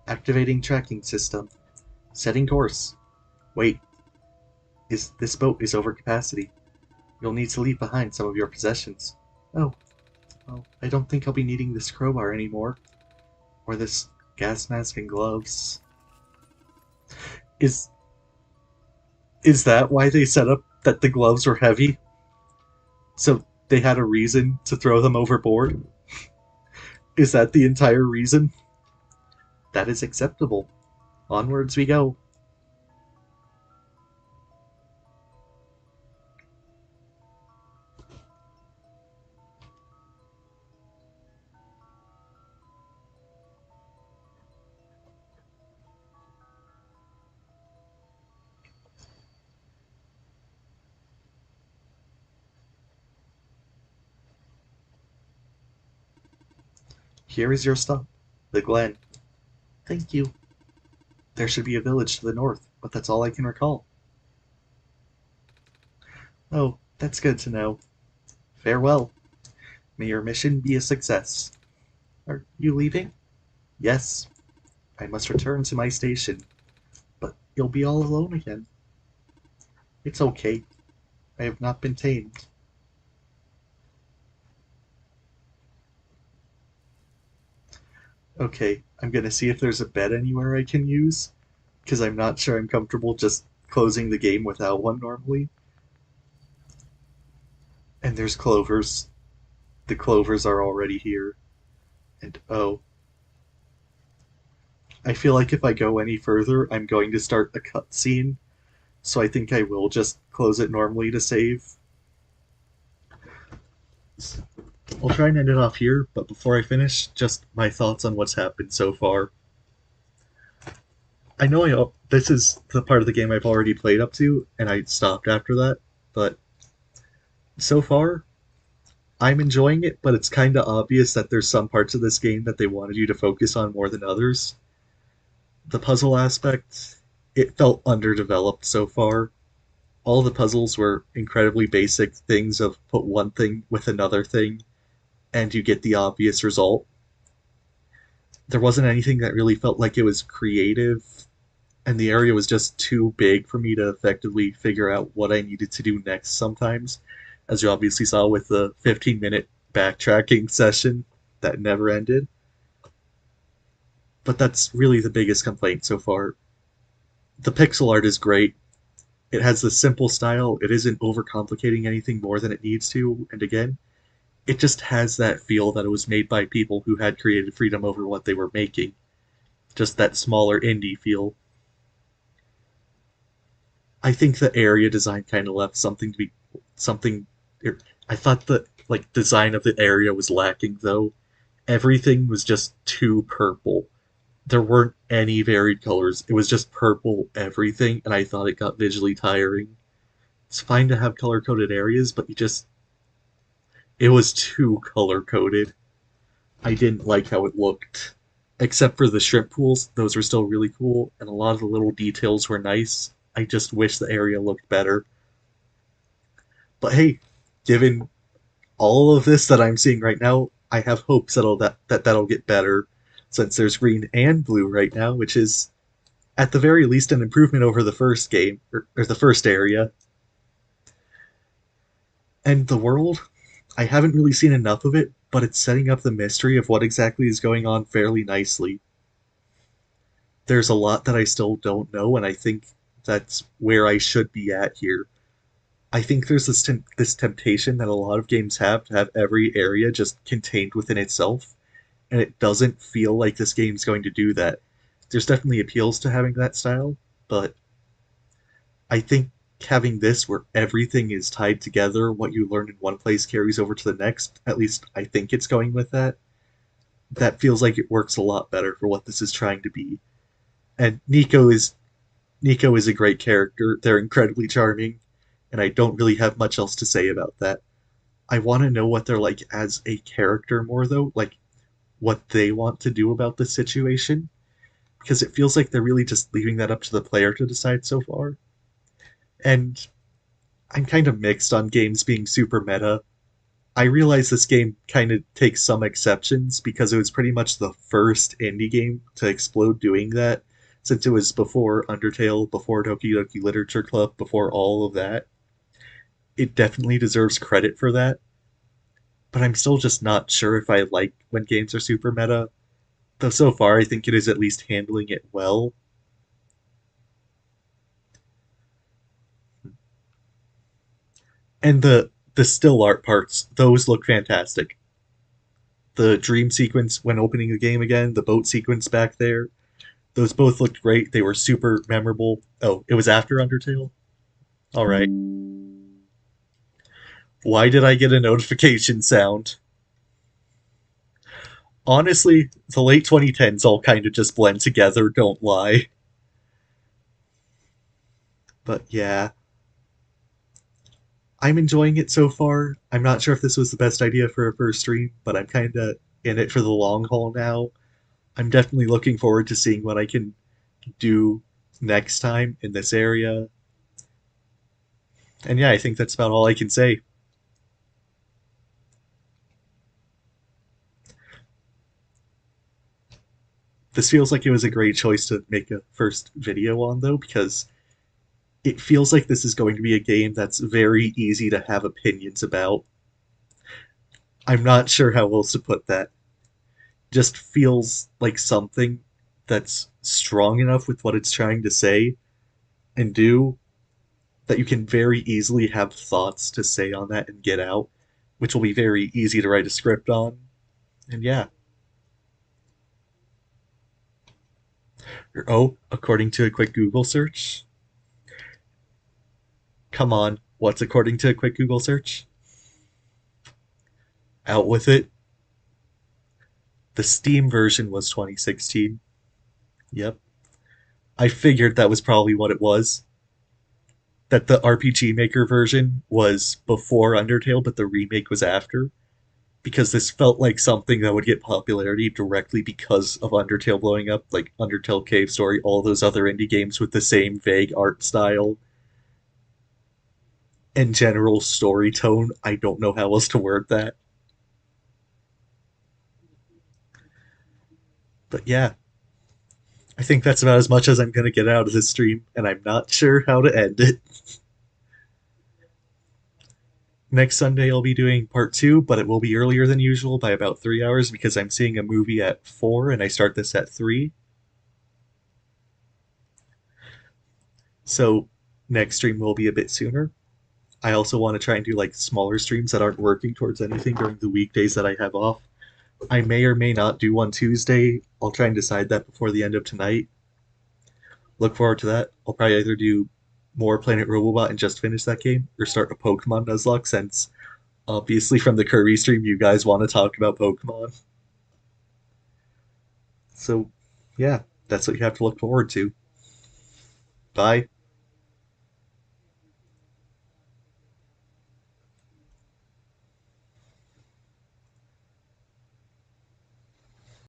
Activating tracking system. Setting course. Wait, this boat is over capacity. You'll need to leave behind some of your possessions. Oh, well, I don't think I'll be needing this crowbar anymore. Or this gas mask and gloves. Is is that why they set up that the gloves were heavy? So they had a reason to throw them overboard? Is that the entire reason? That is acceptable. Onwards we go. Here is your stop. The Glen. Thank you. There should be a village to the north, but that's all I can recall. Oh, that's good to know. Farewell. May your mission be a success. Are you leaving? Yes. I must return to my station. But you'll be all alone again. It's okay. I have not been tamed. Okay, I'm gonna see if there's a bed anywhere I can use, because I'm not sure I'm comfortable just closing the game without one normally. And there's clovers. The clovers are already here. And oh, I feel like if I go any further, I'm going to start a cutscene, so I think I will just close it normally to save. I'll try and end it off here, but before I finish, just my thoughts on what's happened so far. I know this is the part of the game I've already played up to, and I stopped after that, but so far, I'm enjoying it, but it's kind of obvious that there's some parts of this game that they wanted you to focus on more than others. The puzzle aspect, it felt underdeveloped so far. All the puzzles were incredibly basic things of put one thing with another thing, and you get the obvious result. There wasn't anything that really felt like it was creative, and the area was just too big for me to effectively figure out what I needed to do next sometimes, as you obviously saw with the 15-minute backtracking session that never ended. But that's really the biggest complaint so far. The pixel art is great. It has the simple style, it isn't overcomplicating anything more than it needs to, and again, it just has that feel that it was made by people who had creative freedom over what they were making. Just that smaller indie feel. I think the area design kind of left something to be something. I thought the like design of the area was lacking though. Everything was just too purple. There weren't any varied colors. It was just purple everything, and I thought it got visually tiring. It's fine to have color coded areas, but it was too color coded. I didn't like how it looked. Except for the shrimp pools, those were still really cool, and a lot of the little details were nice. I just wish the area looked better. But hey, given all of this that I'm seeing right now, I have hopes that'll get better, since there's green and blue right now, which is at the very least an improvement over the first game or the first area. And the world, I haven't really seen enough of it, but it's setting up the mystery of what exactly is going on fairly nicely. There's a lot that I still don't know, and I think that's where I should be at here. I think there's this temptation that a lot of games have to have every area just contained within itself, and it doesn't feel like this game's going to do that. There's definitely appeals to having that style, but I think having this where everything is tied together, what you learn in one place carries over to the next, at least I think it's going with that. That feels like it works a lot better for what this is trying to be. And Nico is a great character. They're incredibly charming, and I don't really have much else to say about that. I want to know what they're like as a character more though, like what they want to do about the situation, because it feels like they're really just leaving that up to the player to decide so far. And I'm kind of mixed on games being super meta. I realize this game kind of takes some exceptions because it was pretty much the first indie game to explode doing that, since it was before Undertale, before Doki Doki Literature Club, before all of that. It definitely deserves credit for that, but I'm still just not sure if I like when games are super meta. Though so far I think it is at least handling it well. And the still art parts, those look fantastic. The dream sequence when opening the game again, the boat sequence back there, those both looked great. They were super memorable. Oh, it was after Undertale? Alright. Why did I get a notification sound? Honestly, the late 2010s all kind of just blend together, don't lie. But yeah, I'm enjoying it so far. I'm not sure if this was the best idea for a first stream, but I'm kind of in it for the long haul now. I'm definitely looking forward to seeing what I can do next time in this area. And yeah, I think that's about all I can say. This feels like it was a great choice to make a first video on, though, because it feels like this is going to be a game that's very easy to have opinions about. I'm not sure how else to put that. Just feels like something that's strong enough with what it's trying to say and do that you can very easily have thoughts to say on that and get out, which will be very easy to write a script on. And yeah. Oh, according to a quick Google search? Come on, what's according to a quick Google search? Out with it. The Steam version was 2016. Yep. I figured that was probably what it was. That the RPG Maker version was before Undertale, but the remake was after. Because this felt like something that would get popularity directly because of Undertale blowing up, like Undertale Cave Story, all those other indie games with the same vague art style and general story tone. I don't know how else to word that. But yeah, I think that's about as much as I'm going to get out of this stream, and I'm not sure how to end it. Next Sunday, I'll be doing part two, but it will be earlier than usual by about 3 hours because I'm seeing a movie at 4 and I start this at 3. So next stream will be a bit sooner. I also want to try and do like smaller streams that aren't working towards anything during the weekdays that I have off. I may or may not do one Tuesday. I'll try and decide that before the end of tonight. Look forward to that. I'll probably either do more Planet Robobot and just finish that game, or start a Pokemon Nuzlocke since obviously from the Kirby stream you guys want to talk about Pokemon. So yeah, that's what you have to look forward to. Bye.